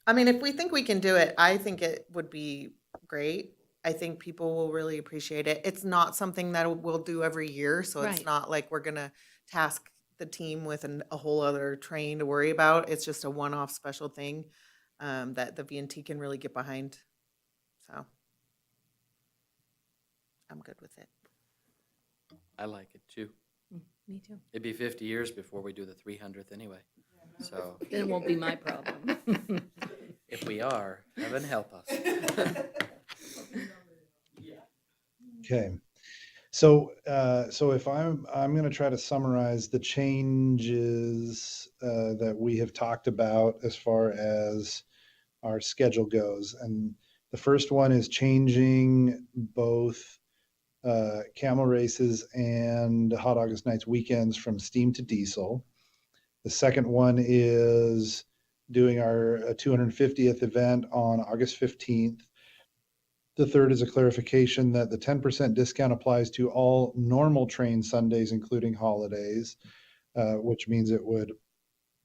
I mean, if we think we can do it, I think it would be great. I think people will really appreciate it. It's not something that we'll do every year, so it's Right. not like we're gonna task the team with a whole other train to worry about. It's just a one-off special thing that the VNT can really get behind. So I'm good with it. I like it too. Me too. It'd be 50 years before we do the 300th anyway. So Then it won't be my problem. if we are, heaven help us. Okay. So if I'm going to try to summarize the changes that we have talked about as far as our schedule goes. And the first one is changing both camel races and Hot August Nights weekends from steam to diesel. The second one is doing our 250th event on August 15th. The third is a clarification that the 10% discount applies to all normal train Sundays, including holidays, which means it would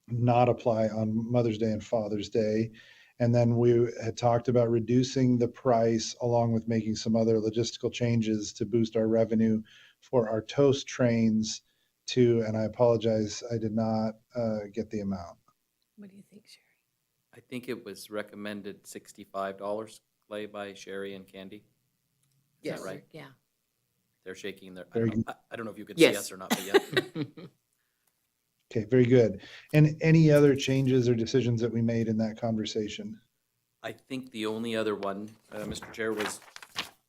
not apply on Mother's Day and Father's Day. And then we had talked about reducing the price along with making some other logistical changes to boost our revenue for our toast trains to, and I apologize, I did not get the amount. What do you think, Sherry? I think it was recommended $65, Clay, by Sherry and Candy. Is Yes. that right? Yeah. They're shaking their, Very I don't know if you could Yes. see us or not, but yeah. Okay, very good. And any other changes or decisions that we made in that conversation? I think the only other one, Mr. Chair, was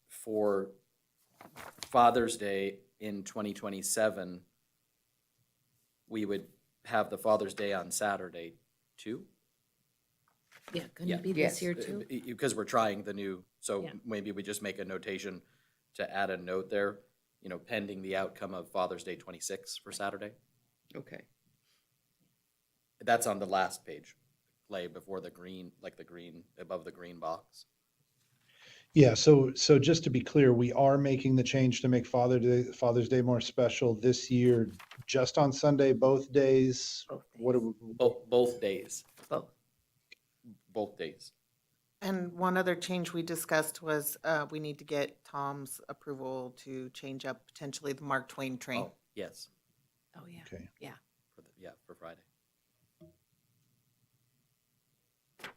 for Father's Day in 2027, we would have the Father's Day on Saturday too. Yeah, couldn't Yeah. it be Yes. this year too? Because we're trying the new, so Yeah. maybe we just make a notation to add a note there, pending the outcome of Father's Day 26 for Saturday. Okay. That's on the last page, Clay, before the green, like the green, above the green box. Yeah, so just to be clear, we are making the change to make Father's Day more special this year, just on Sunday, both days. Both What days. do we, Both days, Both. both days. And one other change we discussed was we need to get Tom's approval to change up potentially the Mark Twain train. Oh, yes, Oh, yeah. okay, for Friday.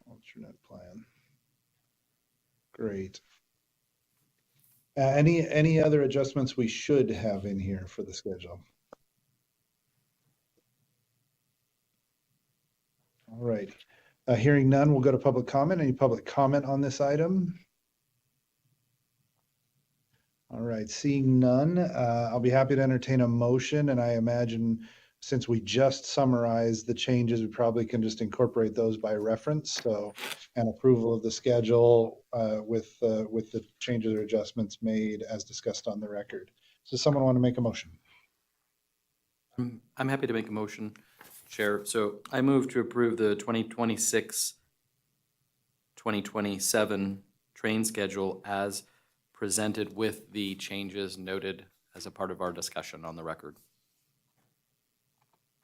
alternate plan. Great. Any other adjustments we should have in here for the schedule? All right. Hearing none, we'll go to public comment. Any public comment on this item? All right, seeing none, I'll be happy to entertain a motion, and I imagine since we just summarized the changes, we probably can just incorporate those by reference. So an approval of the schedule with the changes or adjustments made as discussed on the record. Does someone want to make a motion? I'm happy to make a motion, Chair. So I move to approve the 2026-2027 train schedule as presented with the changes noted as a part of our discussion on the record.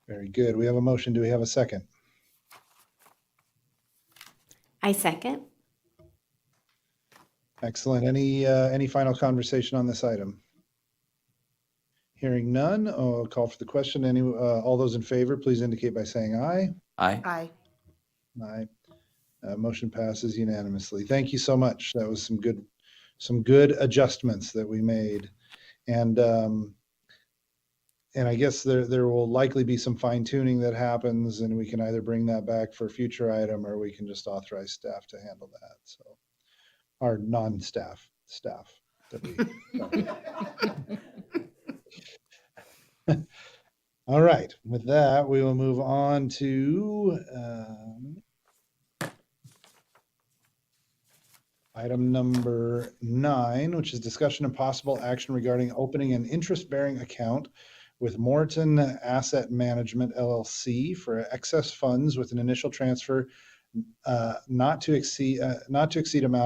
Very good. We have a motion. Do we have a second? I second. Excellent. Any final conversation on this item? Hearing none, I'll call for the question. All those in favor, please indicate by saying aye. Aye. Aye. Aye. Motion passes unanimously. Thank you so much. That was some good adjustments that we made. And I guess there will likely be some fine tuning that happens, and we can either bring that back for a future item, or we can just authorize staff to handle that. So, our non-staff staff that we. All right. With that, we will move on to item number 9, which is discussion and possible action regarding opening an interest-bearing account with Morton Asset Management LLC for excess funds with an initial transfer not to exceed amount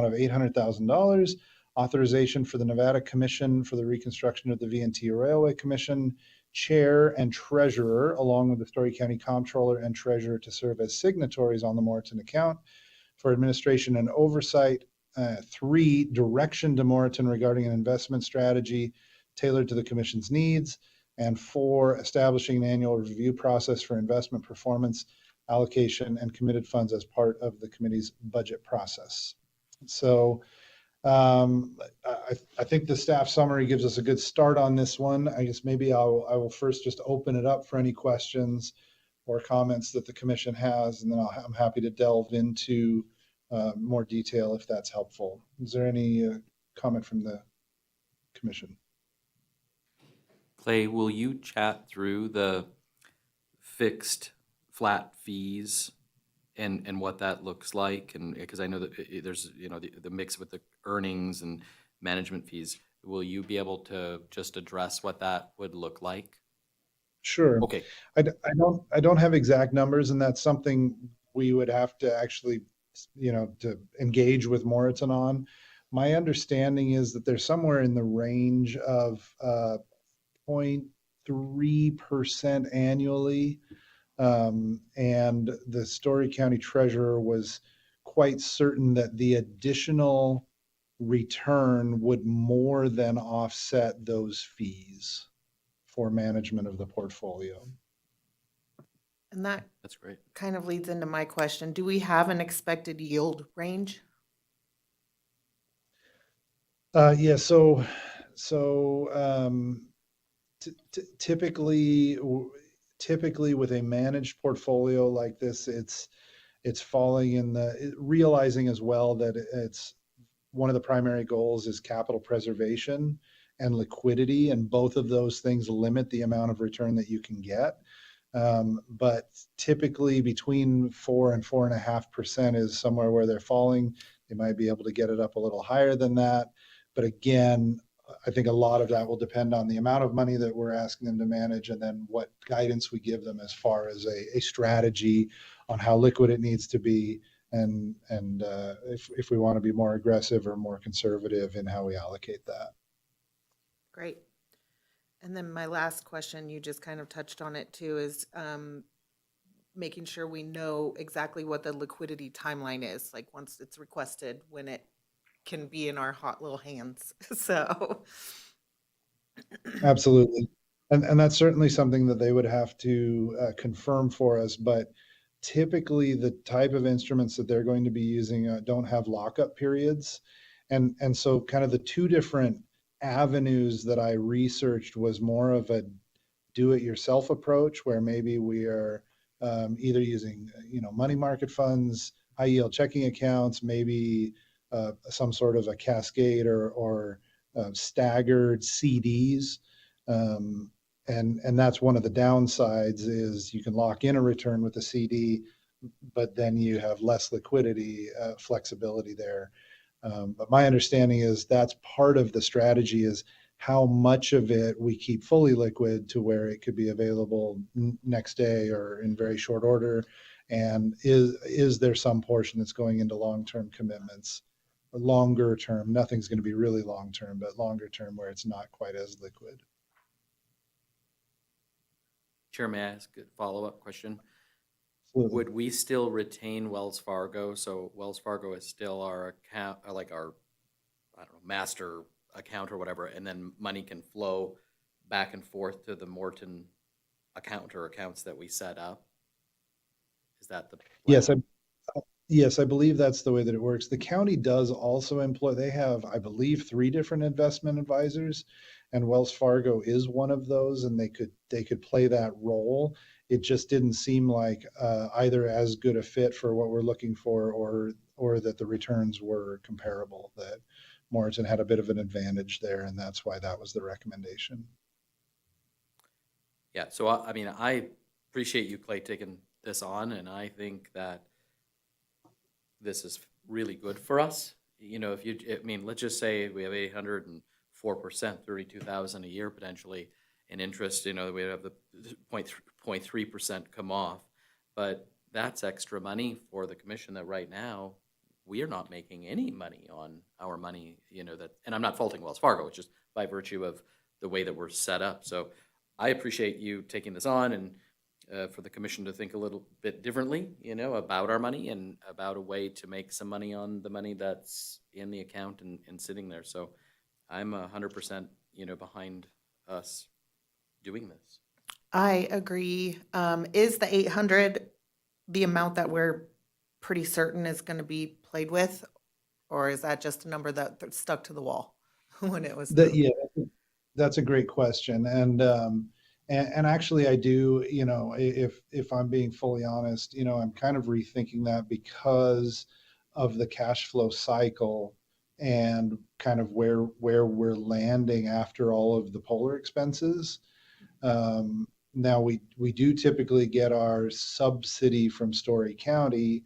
of $800,000. Authorization for the Nevada Commission for the Reconstruction of the V&T Railway Commission Chair and Treasurer, along with the Story County Comptroller and Treasurer, to serve as signatories on the Morton account for administration and oversight. 3, direction to Morton regarding an investment strategy tailored to the Commission's needs. And 4, establishing an annual review process for investment performance, allocation, and committed funds as part of the committee's budget process. So I think the staff summary gives us a good start on this one. I guess maybe I will first just open it up for any questions or comments that the commission has, and then I'm happy to delve into more detail if that's helpful. Is there any comment from the commission? Clay, will you chat through the fixed flat fees and what that looks like? And because I know that there's, the mix with the earnings and management fees, will you be able to just address what that would look like? Sure. Okay. I don't have exact numbers, and that's something we would have to actually, to engage with Morton on. My understanding is that they're somewhere in the range of 0.3% annually. And the Story County Treasurer was quite certain that the additional return would more than offset those fees for management of the portfolio. And that That's great. kind of leads into my question. Do we have an expected yield range? Yeah, so typically with a managed portfolio like this, it's falling in realizing as well that it's one of the primary goals is capital preservation and liquidity, and both of those things limit the amount of return that you can get. But typically between 4 and 4.5% is somewhere where they're falling. They might be able to get it up a little higher than that. But again, I think a lot of that will depend on the amount of money that we're asking them to manage, and then what guidance we give them as far as a strategy on how liquid it needs to be, and if we want to be more aggressive or more conservative in how we allocate that. Great. And then my last question, you just kind of touched on it too, is making sure we know exactly what the liquidity timeline is, like once it's requested, when it can be in our hot little hands. So. Absolutely. And that's certainly something that they would have to confirm for us. But typically the type of instruments that they're going to be using don't have lockup periods. And so kind of the two different avenues that I researched was more of a do-it-yourself approach, where maybe we are either using, money market funds, high yield checking accounts, maybe some sort of a cascade or staggered CDs. And that's one of the downsides is you can lock in a return with a CD, but then you have less liquidity flexibility there. But my understanding is that's part of the strategy, is how much of it we keep fully liquid to where it could be available next day or in very short order. And is there some portion that's going into long-term commitments? Longer term, nothing's going to be really long-term, but longer term where it's not quite as liquid. Chair, may I ask a follow-up question? Absolutely. Would we still retain Wells Fargo? So Wells Fargo is still our account, like our, master account or whatever, and then money can flow back and forth to the Morton account or accounts that we set up? Is that the plan? Yes, I believe that's the way that it works. The county does also employ, they have, I believe, 3 different investment advisors, and Wells Fargo is one of those, and they could play that role. It just didn't seem like either as good a fit for what we're looking for, or that the returns were comparable, that Morrison had a bit of an advantage there, and that's why that was the recommendation. Yeah, so I mean, I appreciate you, Clay, taking this on, and I think that this is really good for us. You know, I mean, let's just say we have 804%, 32,000 a year potentially in interest, you know, we have the 0.3% come off. But that's extra money for the commission that right now, we are not making any money on our money, you know, that, and I'm not faulting Wells Fargo, it's just by virtue of the way that we're set up. So I appreciate you taking this on, and for the commission to think a little bit differently, you know, about our money and about a way to make some money on the money that's in the account and sitting there. So I'm 100%, you know, behind us doing this. I agree. Is the 800 the amount that we're pretty certain is going to be played with? Or is that just a number that stuck to the wall when it was? Yeah, that's a great question. And actually I do, you know, if I'm being fully honest, you know, I'm kind of rethinking that because of the cash flow cycle and kind of where we're landing after all of the polar expenses. Now we do typically get our subsidy from Story County,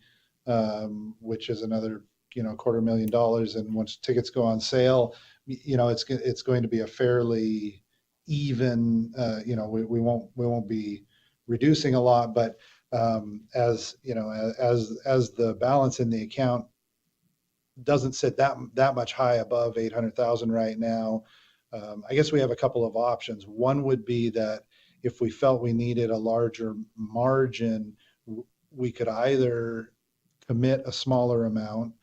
which is another, you know, $250,000. And once tickets go on sale, you know, it's going to be a fairly even, you know, we won't be reducing a lot, but as you know, as the balance in the account doesn't sit that much high above 800,000 right now, I guess we have a couple of options. One would be that if we felt we needed a larger margin, we could either commit a smaller amount,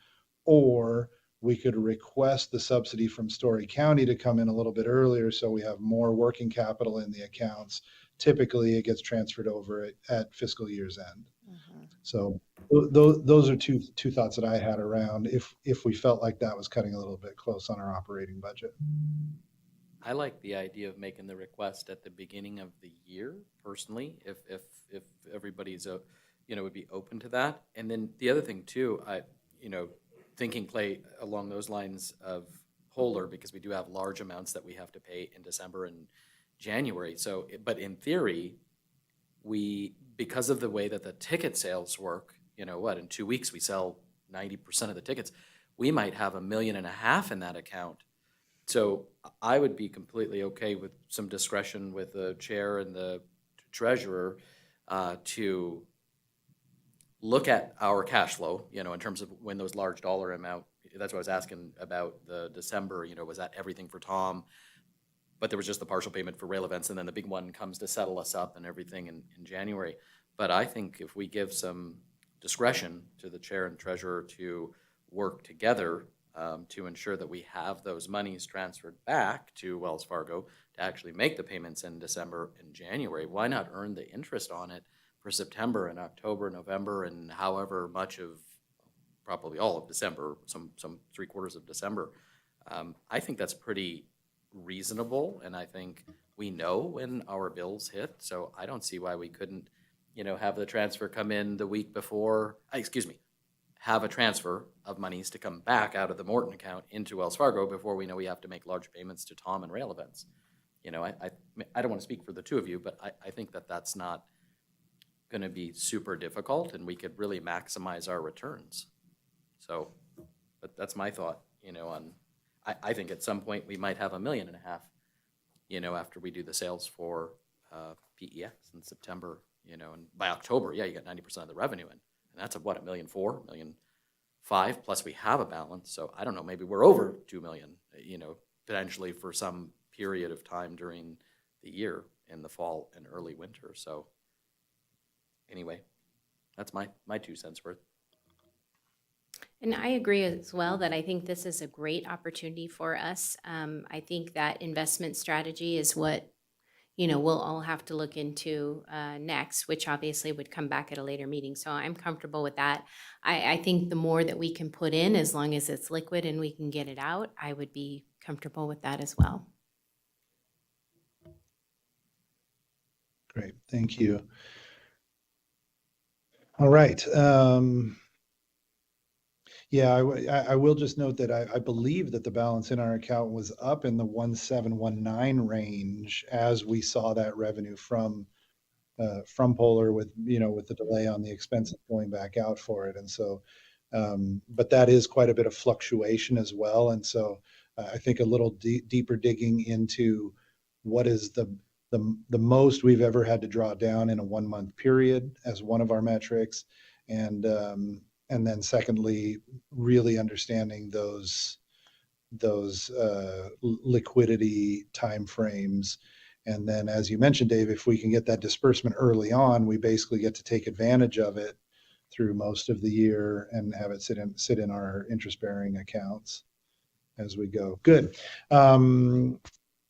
or we could request the subsidy from Story County to come in a little bit earlier so we have more working capital in the accounts. Typically, it gets transferred over at fiscal year's end. Mhm. So those are two thoughts that I had around if we felt like that was cutting a little bit close on our operating budget. I like the idea of making the request at the beginning of the year, personally, if everybody's, you know, would be open to that. And then the other thing too, you know, thinking, Clay, along those lines of Polar, because we do have large amounts that we have to pay in December and January. So, but in theory, because of the way that the ticket sales work, you know what, in 2 weeks we sell 90% of the tickets, we might have $1.5 million in that account. So I would be completely okay with some discretion with the chair and the treasurer to look at our cash flow, you know, in terms of when those large dollar amount, that's what I was asking about the December, you know, was that everything for Tom? But there was just the partial payment for rail events, and then the big one comes to settle us up and everything in January. But I think if we give some discretion to the chair and treasurer to work together to ensure that we have those monies transferred back to Wells Fargo to actually make the payments in December and January, why not earn the interest on it for September and October, November, and however much of, probably all of December, some 3/4 of December. I think that's pretty reasonable, and I think we know when our bills hit, so I don't see why we couldn't, you know, have the transfer come in the week before, have a transfer of monies to come back out of the Morton account into Wells Fargo before we know we have to make large payments to Tom and rail events. You know, I don't want to speak for the two of you, but I think that that's not going to be super difficult, and we could really maximize our returns. So, but that's my thought, you know, on, I think at some point we might have $1.5 million, you know, after we do the sales for PEX in September, you know, and by October, yeah, you got 90% of the revenue in. And that's $1.4 million, $1.5 million, plus we have a balance. So I don't know, maybe we're over 2 million, you know, potentially for some period of time during the year in the fall and early winter. So anyway, that's my 2 cents worth. And I agree as well that I think this is a great opportunity for us. I think that investment strategy is what we'll all have to look into next, which obviously would come back at a later meeting. So I'm comfortable with that. I think the more that we can put in, as long as it's liquid and we can get it out, I would be comfortable with that as well. Great, thank you. All right. Yeah, I will just note that I believe that the balance in our account was up in the 1719 range as we saw that revenue from Polar with, with the delay on the expenses going back out for it. And so, but that is quite a bit of fluctuation as well. And so I think a little deeper digging into what is the most we've ever had to draw down in a 1 month period as one of our metrics. And then secondly, really understanding those liquidity timeframes. And then, as you mentioned, Dave, if we can get that disbursement early on, we basically get to take advantage of it through most of the year and have it sit in our interest-bearing accounts as we go. Good.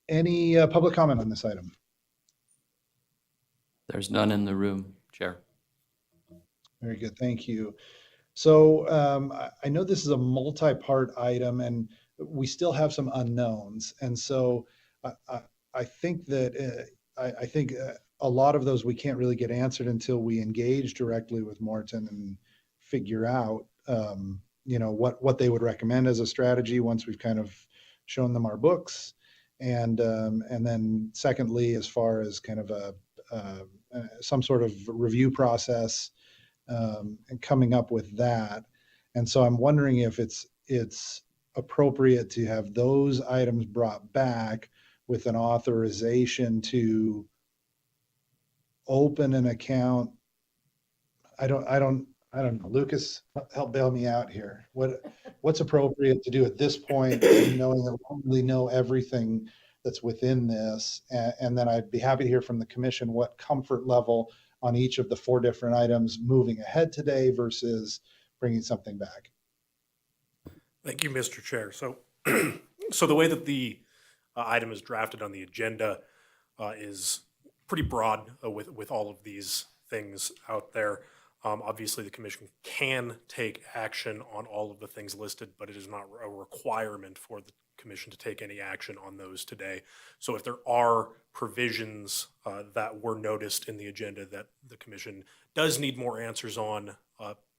Any public comment on this item? There's none in the room, Chair. Very good. Thank you. So I know this is a multi-part item and we still have some unknowns. And so I think that I think a lot of those we can't really get answered until we engage directly with Morton and figure out, what they would recommend as a strategy once we've kind of shown them our books. And then secondly, as far as kind of some sort of review process, and coming up with that. And so I'm wondering if it's appropriate to have those items brought back with an authorization to open an account. I don't know. Lucas, help bail me out here. What's appropriate to do at this point, knowing that we don't really know everything that's within this? And then I'd be happy to hear from the commission what comfort level on each of the 4 different items moving ahead today versus bringing something back. Thank you, Mr. Chair. So, so the way that the item is drafted on the agenda is pretty broad with all of these things out there. Obviously, the commission can take action on all of the things listed, but it is not a requirement for the commission to take any action on those today. So if there are provisions that were noticed in the agenda that the commission does need more answers on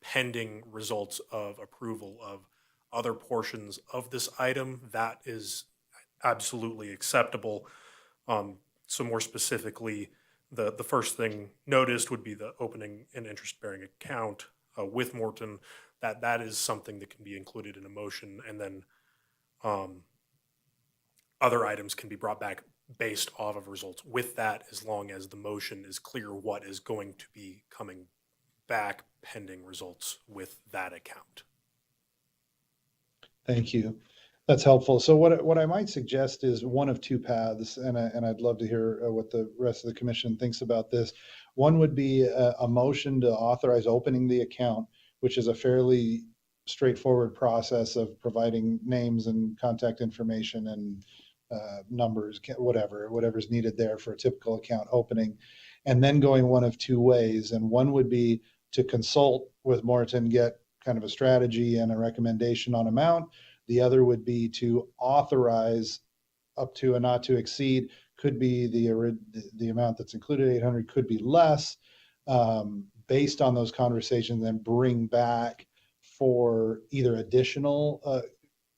pending results of approval of other portions of this item, that is absolutely acceptable. So more specifically, the first thing noticed would be the opening an interest-bearing account with Morton. That is something that can be included in a motion, and then other items can be brought back based off of results with that, as long as the motion is clear what is going to be coming back pending results with that account. Thank you. That's helpful. So what I might suggest is one of 2 paths, and I'd love to hear what the rest of the commission thinks about this. One would be a motion to authorize opening the account, which is a fairly straightforward process of providing names and contact information and numbers, whatever's needed there for a typical account opening, and then going one of 2 ways. And one would be to consult with Morton, get kind of a strategy and a recommendation on amount. The other would be to authorize up to and not to exceed, could be the amount that's included, 800, could be less, based on those conversations, then bring back for either additional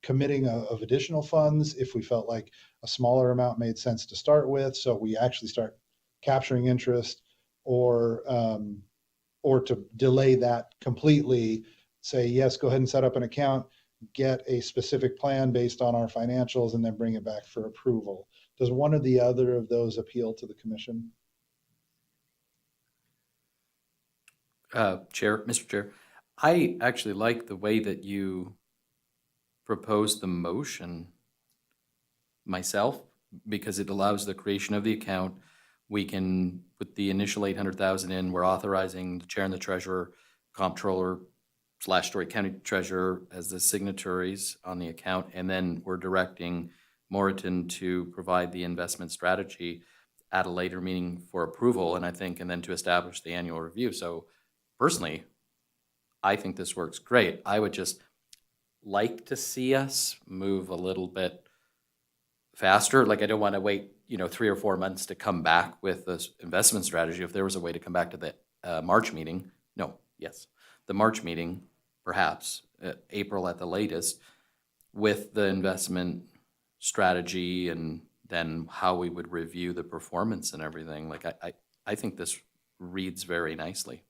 committing of additional funds if we felt like a smaller amount made sense to start with, so we actually start capturing interest, or to delay that completely, say, yes, go ahead and set up an account, get a specific plan based on our financials, and then bring it back for approval. Does one or the other of those appeal to the commission? Mr. Chair, I actually like the way that you proposed the motion myself, because it allows the creation of the account. We can put the initial 800,000 in. We're authorizing the chair and the treasurer, comptroller / Story County treasurer as the signatories on the account, and then we're directing Moreton to provide the investment strategy. at a later meeting for approval, and then to establish the annual review. So personally, I think this works great. I would just like to see us move a little bit faster. Like, I don't want to wait, 3 or 4 months to come back with this investment strategy. If there was a way to come back to the March meeting, the March meeting, perhaps April at the latest, with the investment strategy and then how we would review the performance and everything. Like, I think this reads very nicely,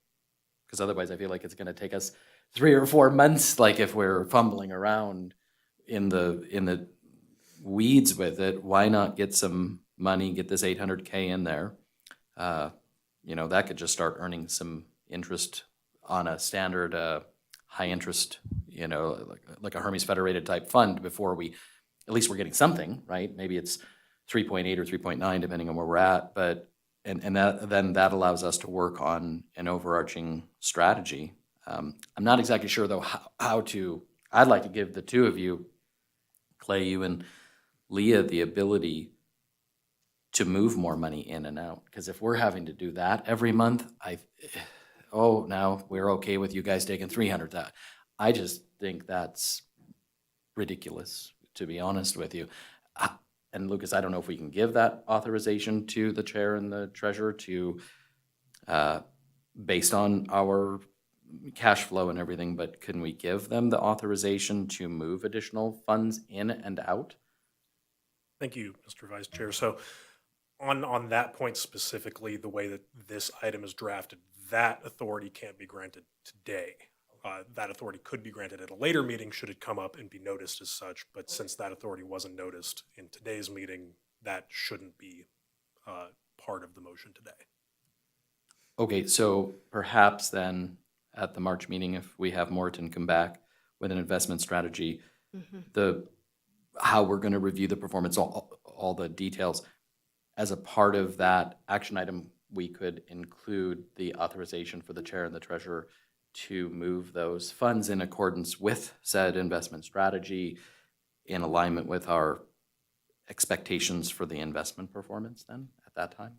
because otherwise I feel like it's going to take us 3 or 4 months. Like, if we're fumbling around in the weeds with it, why not get some money, get this 800K in there? That could just start earning some interest on a standard high interest, like a Hermes Federated type fund before at least we're getting something, right? Maybe it's 3.8 or 3.9, depending on where we're at. But that allows us to work on an overarching strategy. I'm not exactly sure though how to. I'd like to give the two of you, Clay, you and Leah, the ability to move more money in and out. Because if we're having to do that every month, now we're okay with you guys taking 300,000. I just think that's ridiculous, to be honest with you. And Lucas, I don't know if we can give that authorization to the chair and the treasurer to, based on our cash flow and everything, but can we give them the authorization to move additional funds in and out? Thank you, Mr. Vice Chair. So on that point specifically, the way that this item is drafted, that authority can't be granted today. That authority could be granted at a later meeting should it come up and be noticed as such. But since that authority wasn't noticed in today's meeting, that shouldn't be part of the motion today. Okay, so perhaps then at the March meeting, if we have Morton come back with an investment strategy, how we're going to review the performance, all the details, as a part of that action item, we could include the authorization for the chair and the treasurer to move those funds in accordance with said investment strategy, in alignment with our expectations for the investment performance then at that time?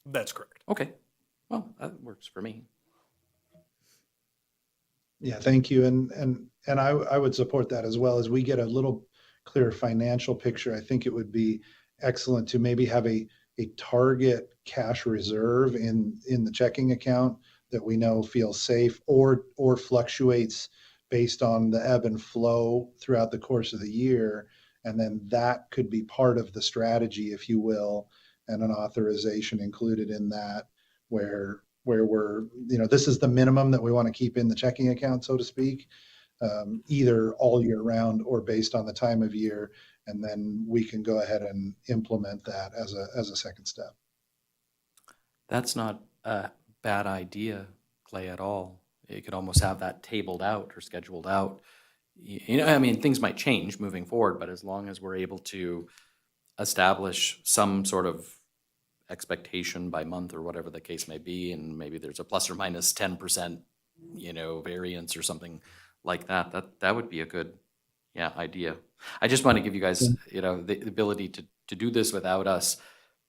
That's correct. Okay, well, that works for me. Yeah, thank you. And I would support that as well. As we get a little clearer financial picture, I think it would be excellent to maybe have a target cash reserve in the checking account that we know feels safe or fluctuates based on the ebb and flow throughout the course of the year. And then that could be part of the strategy, if you will, and an authorization included in that where we're, this is the minimum that we want to keep in the checking account, so to speak, either all year round or based on the time of year. And then we can go ahead and implement that as a second step. That's not a bad idea, Clay, at all. You could almost have that tabled out or scheduled out. Things might change moving forward, but as long as we're able to establish some sort of expectation by month or whatever the case may be, and maybe there's a plus or minus 10%, variance or something like that, that would be a good, idea. I just want to give you guys, the ability to do this without us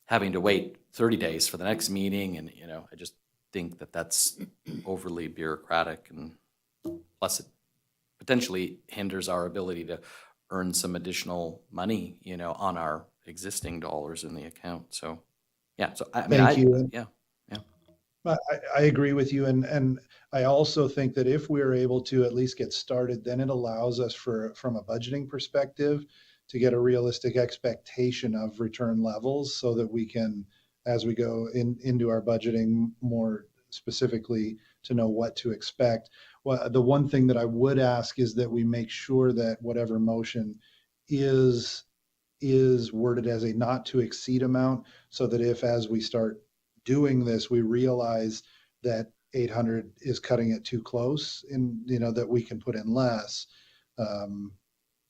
having to wait 30 days for the next meeting. And, I just think that that's overly bureaucratic, and plus it potentially hinders our ability to earn some additional money, on our existing dollars in the account. So, Thank you. Yeah. I agree with you. And I also think that if we're able to at least get started, then it allows us from a budgeting perspective to get a realistic expectation of return levels so that we can, as we go into our budgeting more specifically, to know what to expect. Well, the one thing that I would ask is that we make sure that whatever motion is worded as a not to exceed amount, so that if, as we start doing this, we realize that 800 is cutting it too close and, that we can put in less.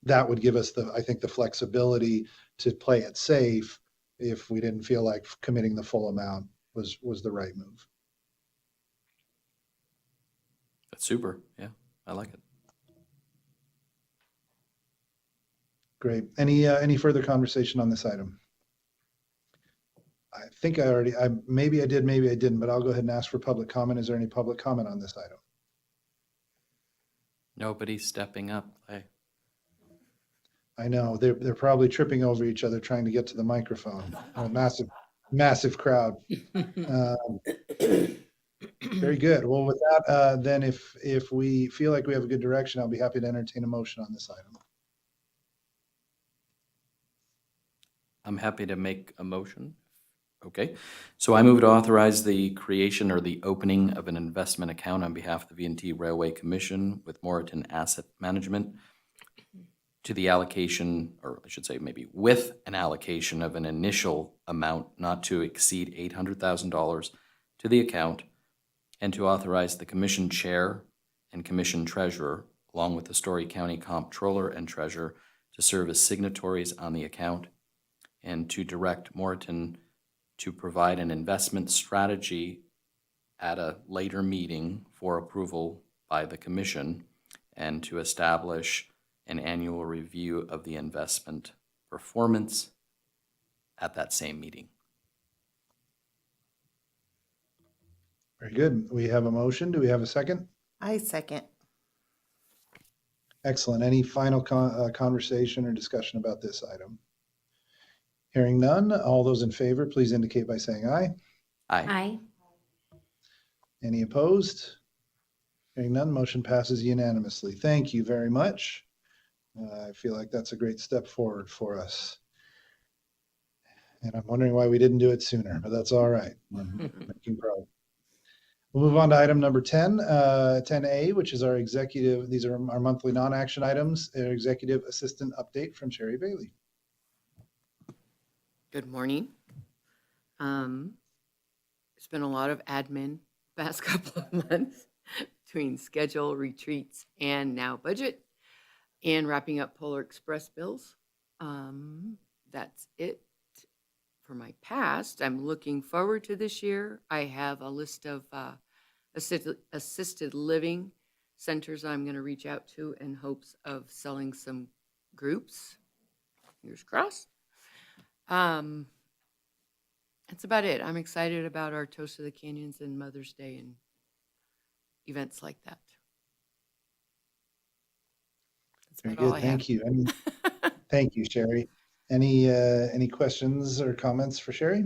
That would give us I think the flexibility to play it safe if we didn't feel like committing the full amount was the right move. That's super. Yeah, I like it. Great. Any further conversation on this item? think maybe I did, maybe I didn't, but I'll go ahead and ask for public comment. Is there any public comment on this item? Nobody's stepping up. I know they're probably tripping over each other trying to get to the microphone. A massive crowd. Very good. Well, with that, then if we feel like we have a good direction, I'll be happy to entertain a motion on this item. I'm happy to make a motion. Okay, so I move to authorize the creation or the opening of an investment account on behalf of the V&T Railway Commission with Moreton Asset Management to the allocation, or I should say maybe with an allocation of an initial amount not to exceed $800,000 to the account, and to authorize the commission chair and commission treasurer, along with the Story County comptroller and treasurer, to serve as signatories on the account, and to direct Moreton to provide an investment strategy at a later meeting for approval by the commission, and to establish an annual review of the investment performance at that same meeting. Very good. We have a motion. Do we have a second? I second. Excellent. Any final conversation or discussion about this item? Hearing none, all those in favor, please indicate by saying aye. Aye. Aye. Any opposed? Hearing none, motion passes unanimously. Thank you very much. I feel like that's a great step forward for us. And I'm wondering why we didn't do it sooner, but that's all right. We're making progress. We'll move on to item number 10, 10A, which is our executive, these are our monthly non-action items, executive assistant update from Sherry Bailey. Good morning. It's been a lot of admin past couple of months between schedule, retreats, and now budget, and wrapping up Polar Express bills. That's it for my past. I'm looking forward to this year. I have a list of assisted living centers I'm going to reach out to in hopes of selling some groups. Fingers crossed. That's about it. I'm excited about our Toast of the Canyons and Mother's Day and events like that. That's Very about all good. I Thank have. you. Thank you, Sherry. Any questions or comments for Sherry?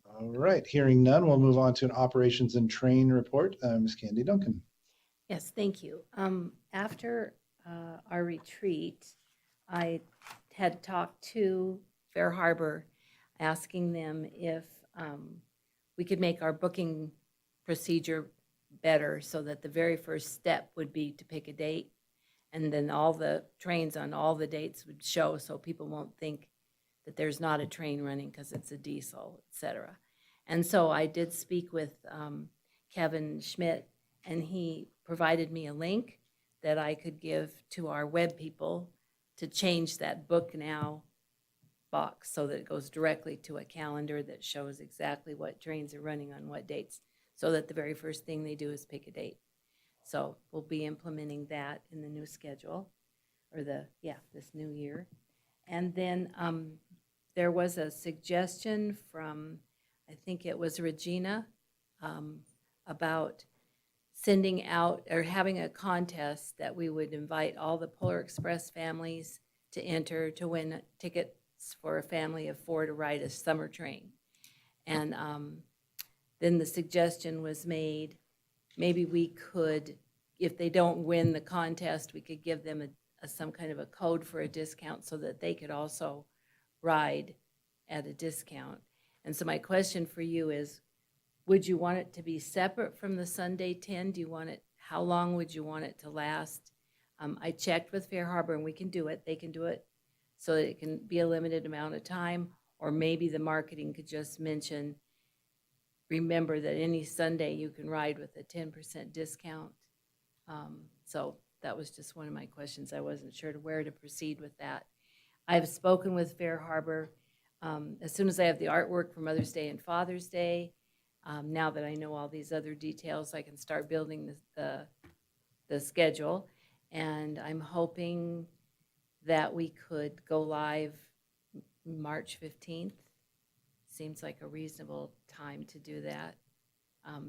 All right, hearing none, we'll move on to an operations and train report. Ms. Candy Duncan. Yes, thank you. After our retreat, I had talked to Fair Harbor, asking them if we could make our booking procedure better so that the very first step would be to pick a date, and then all the trains on all the dates would show so people won't think that there's not a train running because it's a diesel, et cetera. And so I did speak with Kevin Schmidt, and he provided me a link that I could give to our web people to change that book now box so that it goes directly to a calendar that shows exactly what trains are running on what dates, so that the very first thing they do is pick a date. So we'll be implementing that in the new schedule, or this new year. And then there was a suggestion from, I think it was Regina, about sending out or having a contest that we would invite all the Polar Express families to enter to win tickets for a family of 4 to ride a summer train. And then the suggestion was made, maybe we could, if they don't win the contest, we could give them some kind of a code for a discount so that they could also ride at a discount. And so my question for you is, would you want it to be separate from the Sunday 10? Do you want it, how long would you want it to last? I checked with Fair Harbor, and we can do it. They can do it so that it can be a limited amount of time, or maybe the marketing could just mention, remember that any Sunday you can ride with a 10% discount. So that was just one of my questions. I wasn't sure to where to proceed with that. I've spoken with Fair Harbor. As soon as I have the artwork for Mother's Day and Father's Day, now that I know all these other details, I can start building the schedule. And I'm hoping that we could go live March 15th. Seems like a reasonable time to do that,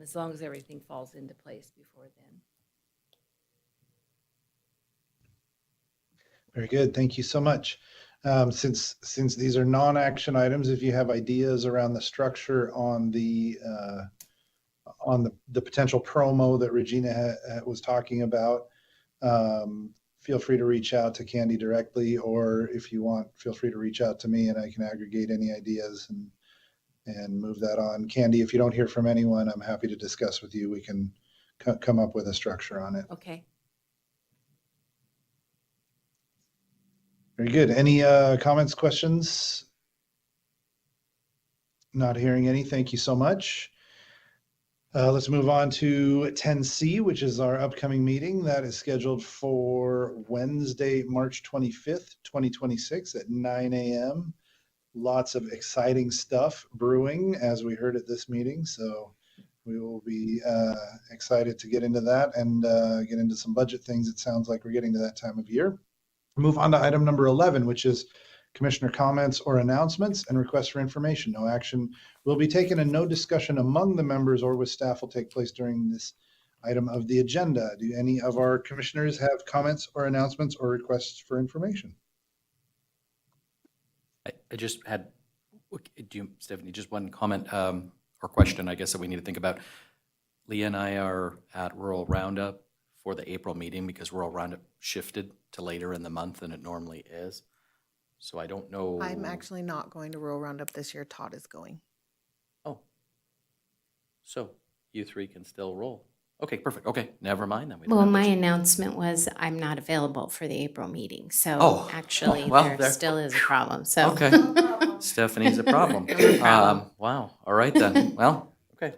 as long as everything falls into place before then. Very good. Thank you so much. Since these are non-action items, if you have ideas around the structure on the potential promo that Regina was talking about, feel free to reach out to Candy directly, or if you want, feel free to reach out to me and I can aggregate any ideas and move that on. Candy, if you don't hear from anyone, I'm happy to discuss with you. We can come up with a structure on it. Okay. Very good. Any comments, questions? Not hearing any. Thank you so much. Let's move on to 10C, which is our upcoming meeting that is scheduled for Wednesday, March 25th, 2026 at 9 a.m. Lots of exciting stuff brewing, as we heard at this meeting. So we will be excited to get into that and get into some budget things. It sounds like we're getting to that time of year. Move on to item number 11, which is commissioner comments or announcements and requests for information. No action will be taken and no discussion among the members or with staff will take place during this item of the agenda. Do any of our commissioners have comments or announcements or requests for information? I just had, Stephanie, just one comment or question, I guess, that we need to think about. Leah and I are at Rural Roundup for the April meeting because Rural Roundup shifted to later in the month than it normally is. So I don't know. I'm actually not going to Rural Roundup this year. Todd is going. Oh. So you three can still roll. Okay, perfect. Okay, never mind then. We don't Well, have my this. announcement was I'm not available for the April meeting, so Oh, actually well, there there- still is a problem, so. Okay. Stephanie's a problem. Wow. All right then. Well, okay.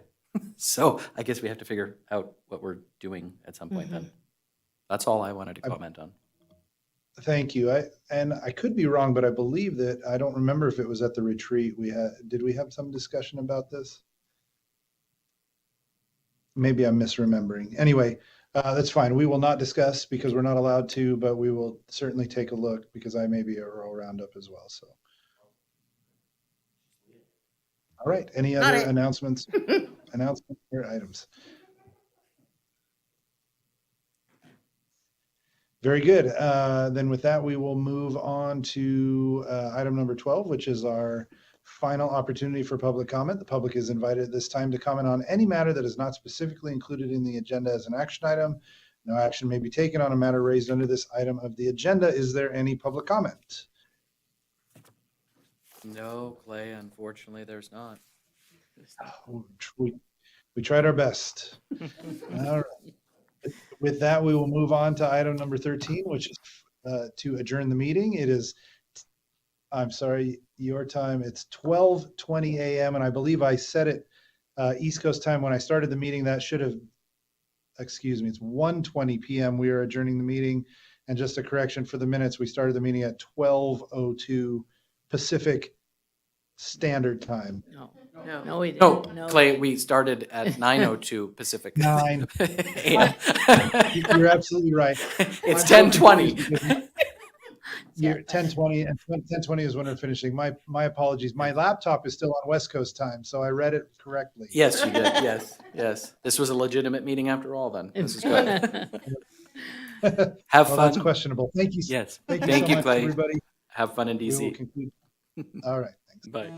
So I guess we have to figure out what we're doing at some point then. That's all I wanted to comment on. Thank you. I could be wrong, but I believe that, I don't remember if it was at the retreat did we have some discussion about this? Maybe I'm misremembering. Anyway, that's fine. We will not discuss because we're not allowed to, but we will certainly take a look because I may be at Rural Roundup as well. So, all right. Any Got other it. announcements or items? Very good. Then with that, we will move on to item number 12, which is our final opportunity for public comment. The public is invited at this time to comment on any matter that is not specifically included in the agenda as an action item. No action may be taken on a matter raised under this item of the agenda. Is there any public comment? No, Clay, unfortunately, there's not. We tried our best. All right. With that, we will move on to item number 13, which is to adjourn the meeting. It is, I'm sorry, your time. It's 12:20 a.m. and I believe I said it East Coast time when I started the meeting. That should have, excuse me, it's 1:20 p.m. We are adjourning the meeting. And just a correction for the minutes, we started the meeting at 12:02 Pacific Standard Time. No, we No, didn't. No. Clay, we started at 9:02 Pacific. 9. AM. You're absolutely right. It's 10:20. You're 10:20 and 10:20 is when we're finishing. My apologies. My laptop is still on West Coast time, so I read it correctly. Yes, you did. Yes. This was a legitimate meeting after all then. This is good. Have Well, fun. that's questionable. Thank you. Yes. Thank you Thank so you, much, Clay. everybody. Have fun in We will DC. conclude. All right. Thanks. Bye.